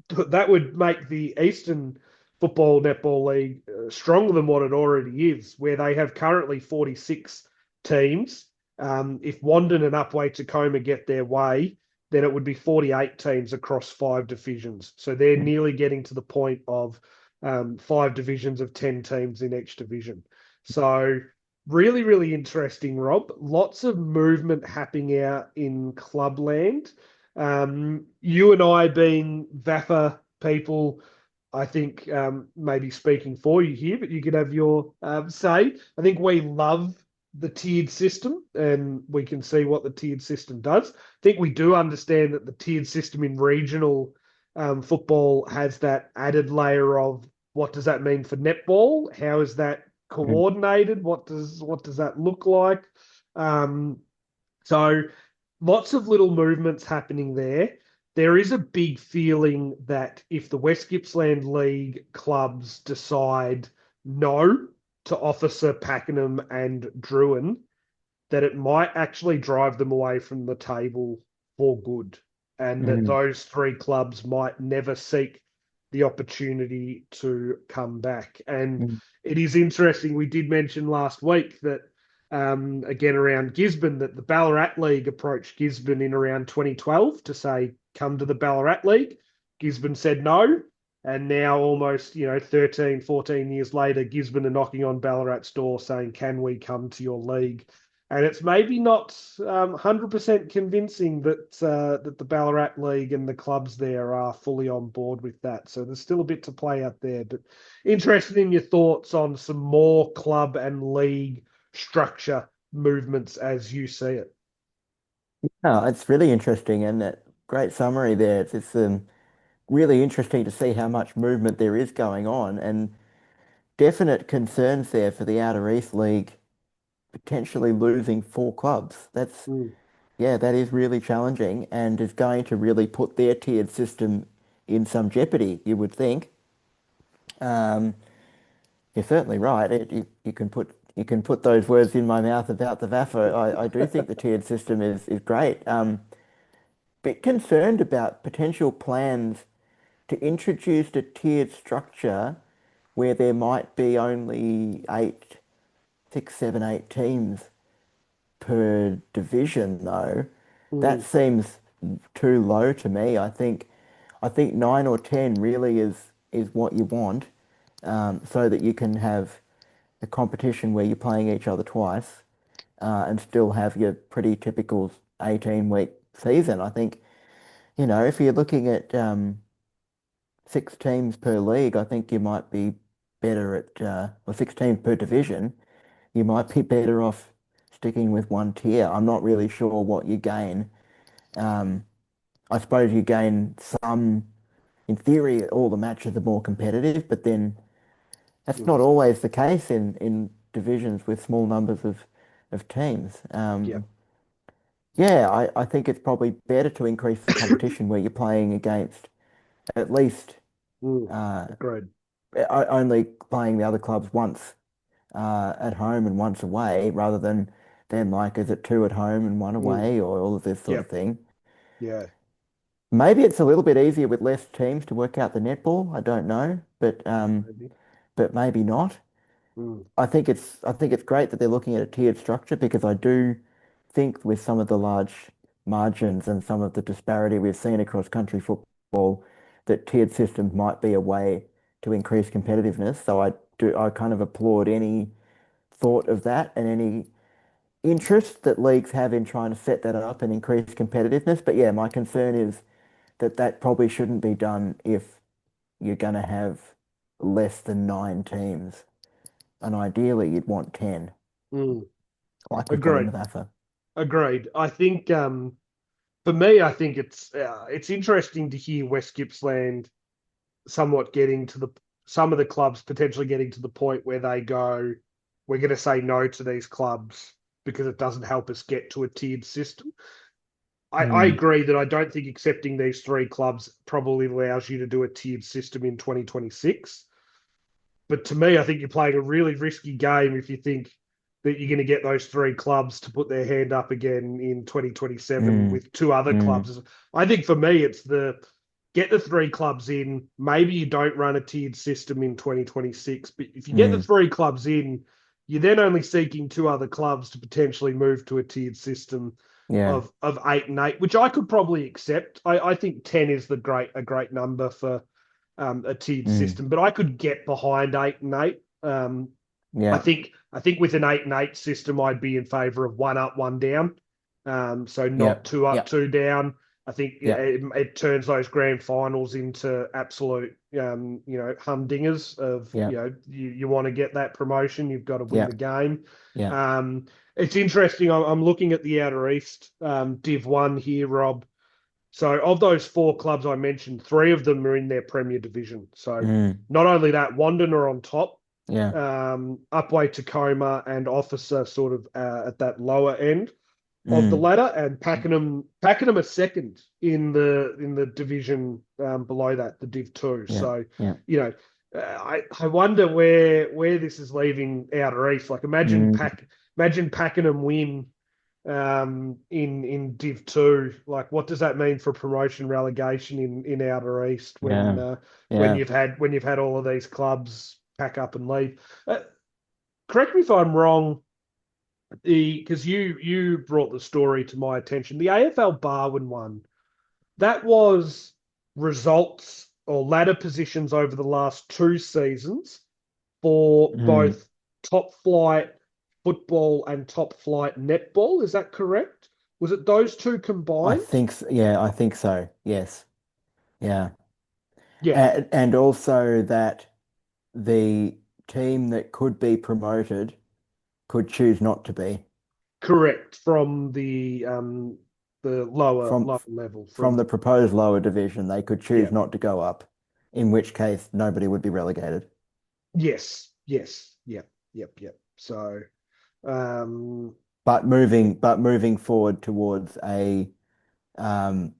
that would make the Eastern Football Netball League stronger than what it already is, where they have currently 46 teams. If Wandon and Upwey Tacoma get their way, then it would be 48 teams across 5 divisions. So they're nearly getting to the point of 5 divisions of 10 teams in each division. So really, really interesting, Rob. Lots of movement happening out in clubland. You and I being VAFA people, I think maybe speaking for you here, but you could have your say. I think we love the tiered system and we can see what the tiered system does. I think we do understand that the tiered system in regional football has that added layer of what does that mean for netball? How is that Mm. coordinated? What does that look like? Um, so lots of little movements happening there. There is a big feeling that if the West Gippsland League clubs decide no to Officer, Pakenham, and Druin, that it might actually drive them away from the table for good, and that Mm. those 3 clubs might never seek the opportunity to come back. And Mm. it is interesting. We did mention last week that again around Gisborne that the Ballarat League approached Gisborne in around 2012 to say come to the Ballarat League. Gisborne said no. And now almost, 13, 14 years later, Gisborne are knocking on Ballarat's door saying, can we come to your league? And it's maybe not 100% convincing that the Ballarat League and the clubs there are fully on board with that. So there's still a bit to play out there. But interested in your thoughts on some more club and league structure movements as you see it. Oh, it's really interesting and that great summary there. It's really interesting to see how much movement there is going on and definite concerns there for the Outer East League potentially losing 4 clubs. Mm, Yeah, that is really challenging and is going to really put their tiered system in some jeopardy, you would think. Um, you're certainly right. You can put those words in my mouth about the VAFA. I do think the tiered system is great. Bit concerned about potential plans to introduce a tiered structure where there might be only 8, 6, 7, 8 teams per division, though. That mm, seems too low to me. I think 9 or 10 really is what you want, so that you can have a competition where you're playing each other twice, and still have your pretty typical 18-week season. I think, if you're looking at 6 teams per league, I think you might be better at, or 6 teams per division, you might be better off sticking with one tier. I'm not really sure what you gain. Um, I suppose you gain some, in theory, all the matches are more competitive, but then that's not mm. always the case in divisions with small numbers of teams. Yeah. Yeah, I think it's probably better to increase the competition where you're playing against at least Mm. uh, Agreed. only playing the other clubs once at home and once away, rather than like is it 2 at home and 1 away or all of this sort Yeah. of thing. Yeah. Maybe it's a little bit easier with less teams to work out the netball. I don't know, Maybe. but maybe not. Mm. I think it's great that they're looking at a tiered structure because I do think with some of the large margins and some of the disparity we've seen across country football, that tiered systems might be a way to increase competitiveness. So I kind of applaud any thought of that and any interest that leagues have in trying to set that up and increase competitiveness. But yeah, my concern is that that probably shouldn't be done if you're going to have less than 9 teams. And ideally, you'd want 10, Mm, like we've got in agreed. the VAFA. Agreed. I think for me, I think it's interesting to hear West Gippsland somewhat getting to the some of the clubs potentially getting to the point where they go, we're going to say no to these clubs because it doesn't help us get to a tiered system. I Mm, agree that I don't think accepting these three clubs probably allows you to do a tiered system in 2026. But to me, I think you're playing a really risky game if you think that you're going to get those three clubs to put their hand up again in 2027 mm, with two other mm, clubs. I think for me, it's the get the three clubs in. Maybe you don't run a tiered system in 2026, but if you get the mm. three clubs in, you're then only seeking two other clubs to potentially move to a tiered system Yeah. of 8 and 8, which I could probably accept. I think 10 is the great number for a tiered Mm, system, but I could get behind 8 and 8. yeah. I think with an 8 and 8 system, I'd be in favour of one up, one down. So Yeah. not two up, Yeah. two down. I think Yeah. it turns those grand finals into absolute, humdingers of, Yeah. you want to get that promotion, you've got to win Yeah. the game. Yeah. Um, it's interesting. I'm looking at the Outer East Div 1 here, Rob. So of those four clubs I mentioned, three of them are in their Premier Division. So Mm, not only that, Wandon are on top, yeah. Upwey, Tacoma, and Officer sort of at that lower end of the Mm, ladder, and Pakenham are second in the division below that, the Div 2. yeah. So Yeah. you know, I wonder where this is leaving Outer East. Like Mm, imagine Pakenham win in Div 2. Like what does that mean for promotion relegation in Outer East yeah. when Yeah. you've had all of these clubs pack up and leave? Correct me if I'm wrong, the because you brought the story to my attention. The AFL Barwon one, that was results or ladder positions over the last 2 seasons for Mm. both top flight football and top flight netball. Is that correct? Was it those two combined? Yeah, I think so. Yes. Yeah. Yeah, And also that the team that could be promoted could choose not to be correct. From the from lower level. from From the proposed lower division. They could yeah, choose not to go up, in which case nobody would be relegated. yes, yep. So um, But moving forward towards a um,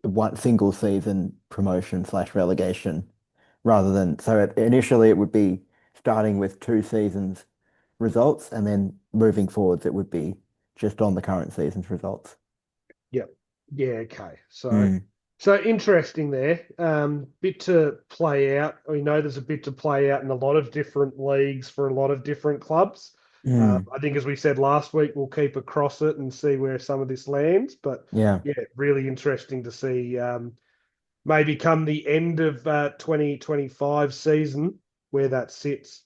one single season promotion slash relegation rather than initially it would be starting with 2 seasons results and then moving forwards it would be just on the current season's results. yeah, yeah, okay. Mm, So interesting there. Bit to play out. We know there's a bit to play out in a lot of different leagues for a lot of different clubs. mm, I think, as we said last week, we'll keep across it and see where some of this lands. But yeah. yeah, really interesting to see. Maybe come the end of 2025 season where that sits.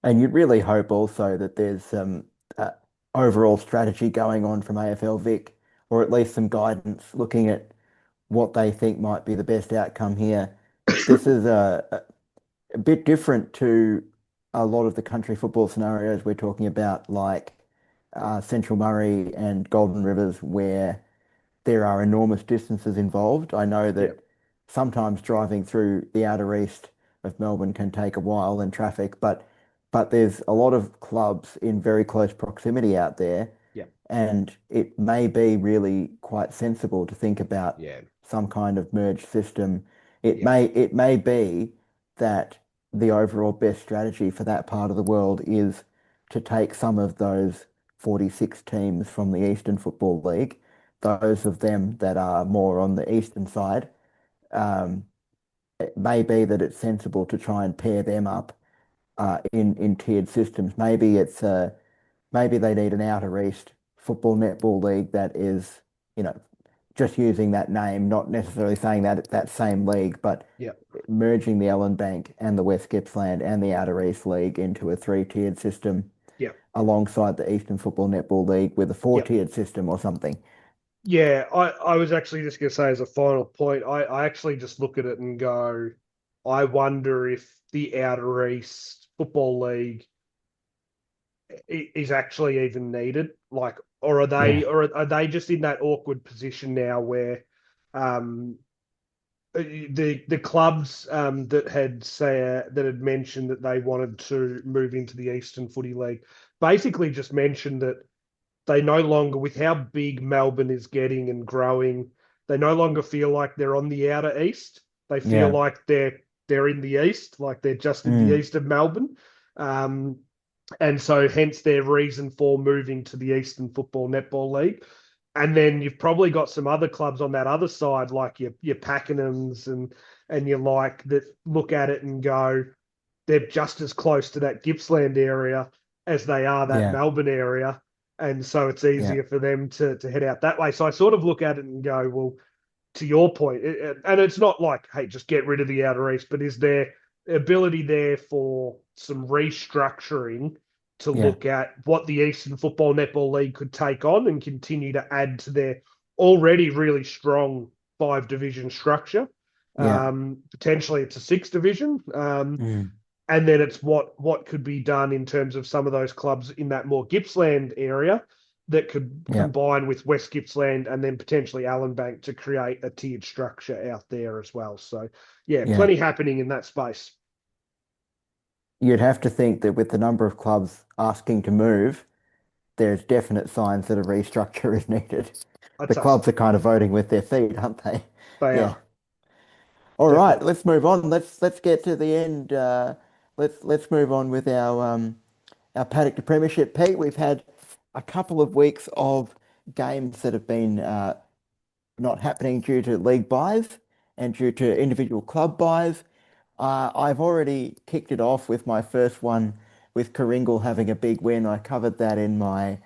And you'd really hope also that there's some uh, overall strategy going on from AFL Vic, or at least some guidance looking at what they think might be the best outcome here. This is a bit different to a lot of the country football scenarios we're talking about, like Central Murray and Golden Rivers, where there are enormous distances involved. I know Yeah, that sometimes driving through the outer east of Melbourne can take a while in traffic, but there's a lot of clubs in very close proximity out there, yeah, and it may be really quite sensible to think about yeah, some kind of merged system. It yeah, may be that the overall best strategy for that part of the world is to take some of those 46 teams from the Eastern Football League, those of them that are more on the eastern side. Um, it may be that it's sensible to try and pair them up in tiered systems. Maybe they need an outer east football netball league that is, you know, just using that name, not necessarily saying that it's that same league, but yeah, merging the Ellen Bank and the West Gippsland and the Outer East League into a three-tiered system. yeah. alongside the Eastern Football Netball League with a Yep. four-tiered system or something. Yeah, I was actually just going to say as a final point, I actually just look at it and go, I wonder if the Outer East Football League is actually even needed. Like, Yeah, or are they just in that awkward position now where um, the clubs that had mentioned that they wanted to move into the Eastern Footy League basically just mentioned that they no longer, with how big Melbourne is getting and growing, they no longer feel like they're on the outer east. They feel yeah, like they're in the east, like they're just in the mm, east of Melbourne. Um, and so hence their reason for moving to the Eastern Football Netball League. And then you've probably got some other clubs on that other side, like your Pakenhams and you like that look at it and go, they're just as close to that Gippsland area as they are that yeah, Melbourne area. And so it's yeah, easier for them to head out that way. So I sort of look at it and go, well, to your point, and it's not like, hey, just get rid of the outer east, but is there ability there for some restructuring to yeah, look at what the Eastern Football Netball League could take on and continue to add to their already really strong five division structure? yeah, Potentially it's a six division. mm, And then it's what could be done in terms of some of those clubs in that more Gippsland area that could yeah, combine with West Gippsland and then potentially Allenbank to create a tiered structure out there as well. So yeah, yeah. plenty happening in that space. You'd have to think that with the number of clubs asking to move, there's definite signs that a restructure is needed. I'd The say so. clubs are kind of voting with their feet, aren't they? They Yeah. are All right, definitely. let's move on. Let's get to the end. Let's move on with our paddock to premiership. Pete, we've had a couple of weeks of games that have been not happening due to league buys and due to individual club buys. I've already kicked it off with my first one with Coringle having a big win. I covered that in my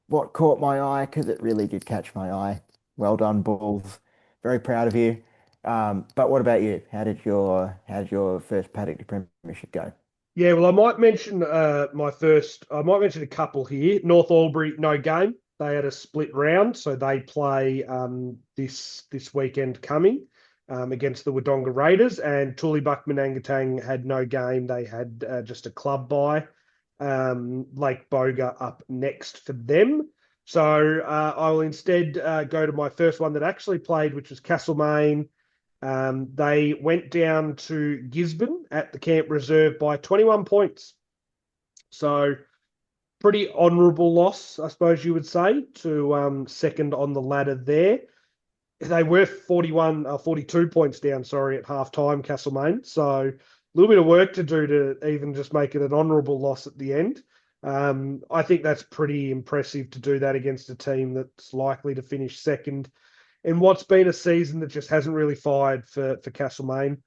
what caught my eye because it really did catch my eye. Well done, Bulls. Very proud of you. But what about you? How did your first paddock to premiership go? Yeah, well, I might mention my first. I might mention a couple here. North Albury, no game. They had a split round, so they play this weekend coming against the Wodonga Raiders. And Tullibuk Manangatang had no game. They had just a club bye. Lake Boga up next for them. So I will instead go to my first one that actually played, which was Castlemaine. They went down to Gisborne at the Camp Reserve by 21 points. So pretty honourable loss, I suppose you would say, to second on the ladder there. They were 42 points down, sorry, at half time, Castlemaine. So a little bit of work to do to even just make it an honourable loss at the end. I think that's pretty impressive to do that against a team that's likely to finish second in what's been a season that just hasn't really fired for Castlemaine.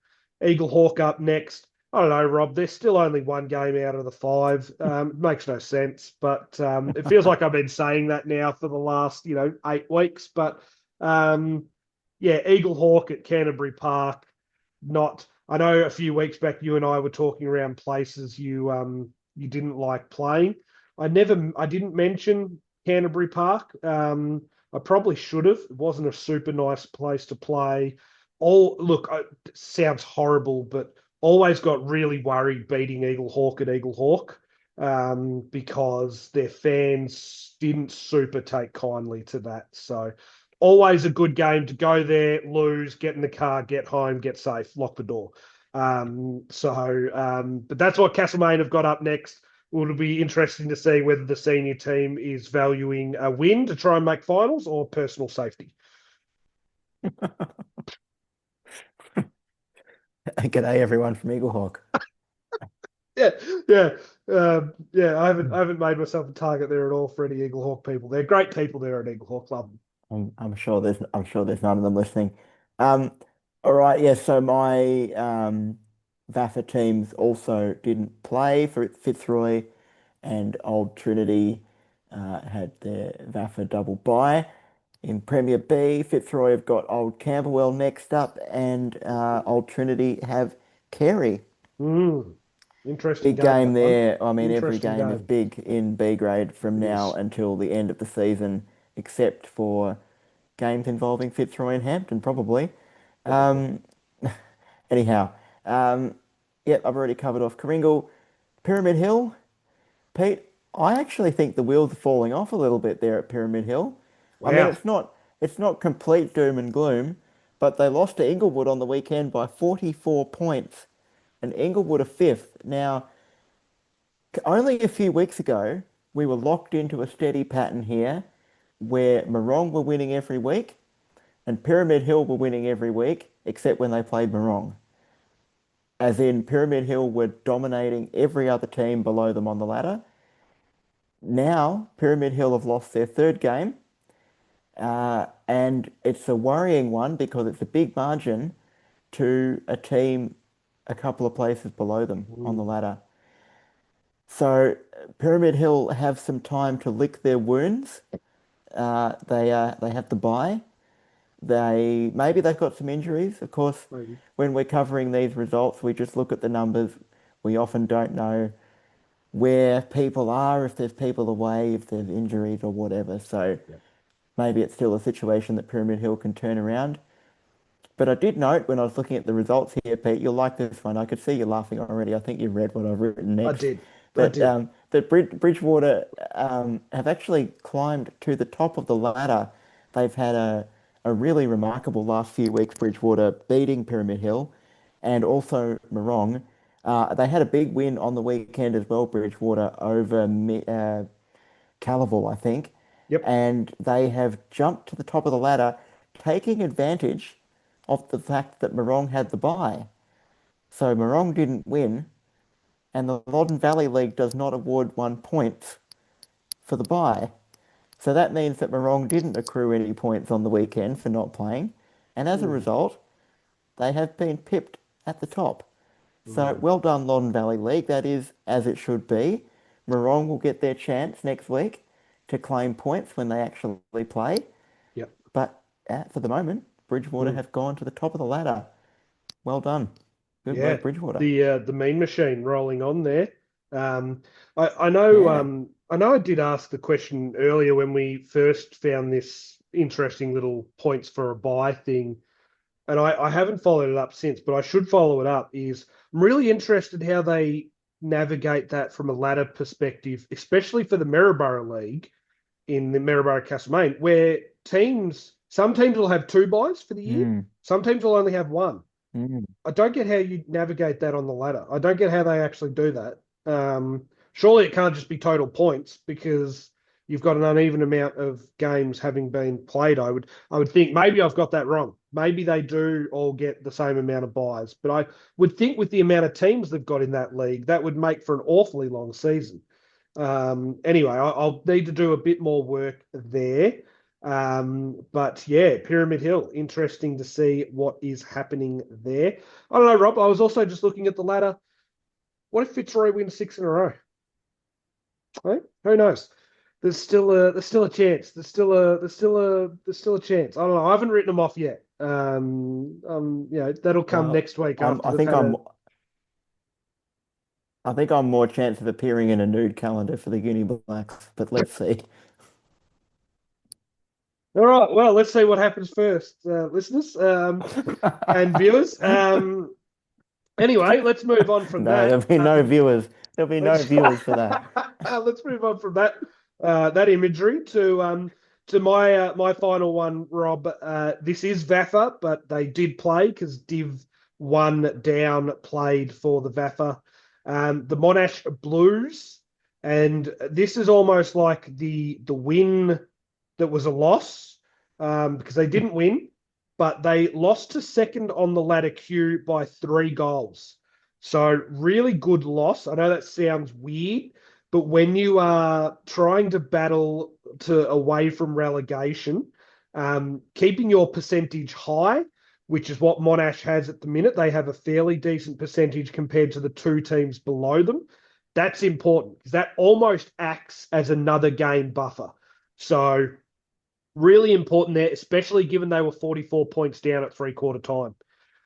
Eagle Hawk up next. I don't know, Rob. There's still only one game out of the five. It makes no sense, but it feels like I've been saying that now for the last 8 weeks. But yeah, Eagle Hawk at Canterbury Park. Not. I know a few weeks back you and I were talking around places you didn't like playing. I didn't mention Canterbury Park. I probably should have. It wasn't a super nice place to play. All look, it sounds horrible, but always got really worried beating Eagle Hawk at Eagle Hawk because their fans didn't super take kindly to that. So always a good game to go there, lose, get in the car, get home, get safe, lock the door. But that's what Castlemaine have got up next. It'll be interesting to see whether the senior team is valuing a win to try and make finals or personal safety. G'day everyone from Eagle Hawk. Yeah, yeah, yeah. I haven't made myself a target there at all for any Eagle Hawk people. They're great people there at Eagle Hawk. Love them. I'm sure there's none of them listening. Um, all right, yeah. So my VAFA teams also didn't play for Fitzroy and Old Trinity had their VAFA double bye. In Premier B, Fitzroy have got Old Camberwell next up, and Old Trinity have Carey. Mm. Interesting Big game, game that one. there. I mean, every Interesting game is game. big in B grade from It now is. until the end of the season, except for games involving Fitzroy and Hampton, probably. Probably. Um, anyhow, um, yep, I've already covered off Kringle. Pyramid Hill, Pete, I actually think the wheels are falling off a little bit there at Pyramid Hill. I mean, Wow. it's not complete doom and gloom, but they lost to Inglewood on the weekend by 44 points, and Inglewood are fifth. Now, only a few weeks ago, we were locked into a steady pattern here where Morong were winning every week and Pyramid Hill were winning every week, except when they played Morong. As in, Pyramid Hill were dominating every other team below them on the ladder. Now, Pyramid Hill have lost their third game, and it's a worrying one because it's a big margin to a team a couple of places below them on the Mm, ladder. So, Pyramid Hill have some time to lick their wounds. They have to buy. Maybe they've got some injuries. Of course, maybe. when we're covering these results, we just look at the numbers. We often don't know where people are, if there's people away, if there's injuries or whatever. So Yeah. maybe it's still a situation that Pyramid Hill can turn around. But I did note when I was looking at the results here, Pete, you'll like this one. I could see you laughing already. I think you read what I've written I next. did. I did. That Bridgewater have actually climbed to the top of the ladder. They've had a really remarkable last few weeks, Bridgewater beating Pyramid Hill and also Morong. They had a big win on the weekend as well, Bridgewater, over Calival, I think. Yep. And they have jumped to the top of the ladder, taking advantage of the fact that Morong had the bye. So Morong didn't win, and the Loddon Valley League does not award 1 point for the bye. So that means that Morong didn't accrue any points on the weekend for not playing, and as a Mm, result, they have been pipped at the top. So mm, well done, Loddon Valley League. That is as it should be. Morong will get their chance next week to claim points when they actually play. yep. But for the moment, Bridgewater Mm. have gone to the top of the ladder. Well done. Good Yeah, work, Bridgewater. the mean machine rolling on there. Um, Yeah. I know I did ask the question earlier when we first found this interesting little points for a buy thing, and I haven't followed it up since, but I should follow it up. Is I'm really interested how they navigate that from a ladder perspective, especially for the Maryborough League in the Maryborough Castlemaine, where some teams will have two buys for the year, Mm, some teams will only have one. mm, I don't get how you navigate that on the ladder. I don't get how they actually do that. Surely it can't just be total points because you've got an uneven amount of games having been played. I would think maybe I've got that wrong. Maybe they do all get the same amount of buys, but I would think with the amount of teams they've got in that league, that would make for an awfully long season. Anyway, I'll need to do a bit more work there. But yeah, Pyramid Hill, interesting to see what is happening there. I don't know, Rob. I was also just looking at the ladder. What if Fitzroy wins six in a row? Hey, who knows? There's still a chance. There's still a chance. I don't know. I haven't written them off yet. You know, that'll come well, next week I'm, after they've had a. I think I'm more chance of appearing in a nude calendar for the Uni Blacks, but let's see. All right. Well, let's see what happens first, listeners and viewers. Anyway, let's move on from No, that. there'll be no viewers. There'll be no Let's viewers for that. let's move on from that that imagery to my my final one, Rob. This is VAFA, but they did play because Div 1 down played for the VAFA. The Monash Blues, and this is almost like the win that was a loss because they didn't win, but they lost to second on the ladder queue by 3 goals. So really good loss. I know that sounds weird, but when you are trying to battle to away from relegation, keeping your percentage high, which is what Monash has at the minute, they have a fairly decent percentage compared to the two teams below them. That's important because that almost acts as another game buffer. So really important there, especially given they were 44 points down at three-quarter time.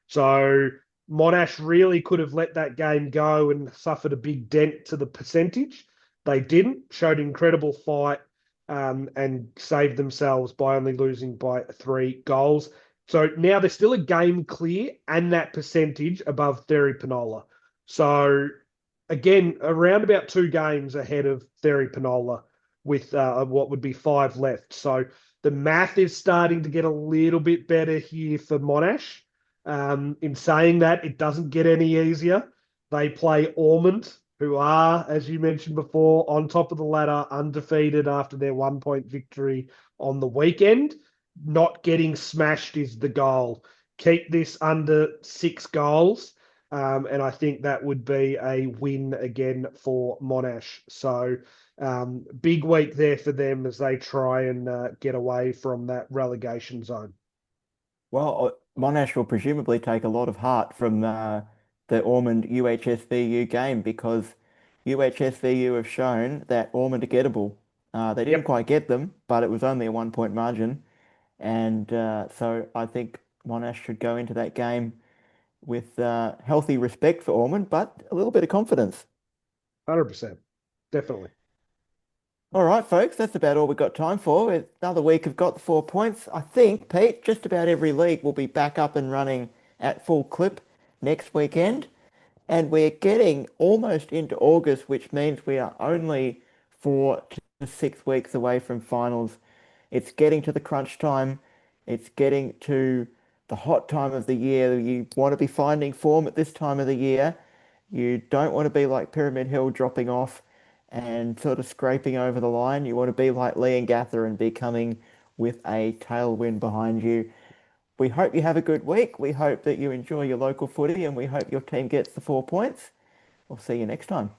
So Monash really could have let that game go and suffered a big dent to the percentage. They didn't, showed incredible fight, and saved themselves by only losing by 3 goals. So now they're still a game clear and that percentage above Theory Panola. So again, around about 2 games ahead of Theory Panola with what would be 5 left. So the math is starting to get a little bit better here for Monash. In saying that, it doesn't get any easier. They play Ormond, who are, as you mentioned before, on top of the ladder, undefeated after their 1 point victory on the weekend. Not getting smashed is the goal. Keep this under 6 goals. And I think that would be a win again for Monash. So big week there for them as they try and get away from that relegation zone. Well, Monash will presumably take a lot of heart from the Ormond UHSVU game because UHSVU have shown that Ormond are gettable. They didn't Yep, quite get them, but it was only a 1 point margin. And so I think Monash should go into that game with healthy respect for Ormond, but a little bit of confidence. 100%. Definitely. All right, folks, that's about all we've got time for. It's another week of Got the 4 Points. I think, Pete, just about every league will be back up and running at full clip next weekend. And we're getting almost into August, which means we are only 4 to 6 weeks away from finals. It's getting to the crunch time. It's getting to the hot time of the year. You want to be finding form at this time of the year. You don't want to be like Pyramid Hill dropping off and sort of scraping over the line. You want to be like Lee and Gather and be coming with a tailwind behind you. We hope you have a good week. We hope that you enjoy your local footy and we hope your team gets the 4 points. We'll see you next time.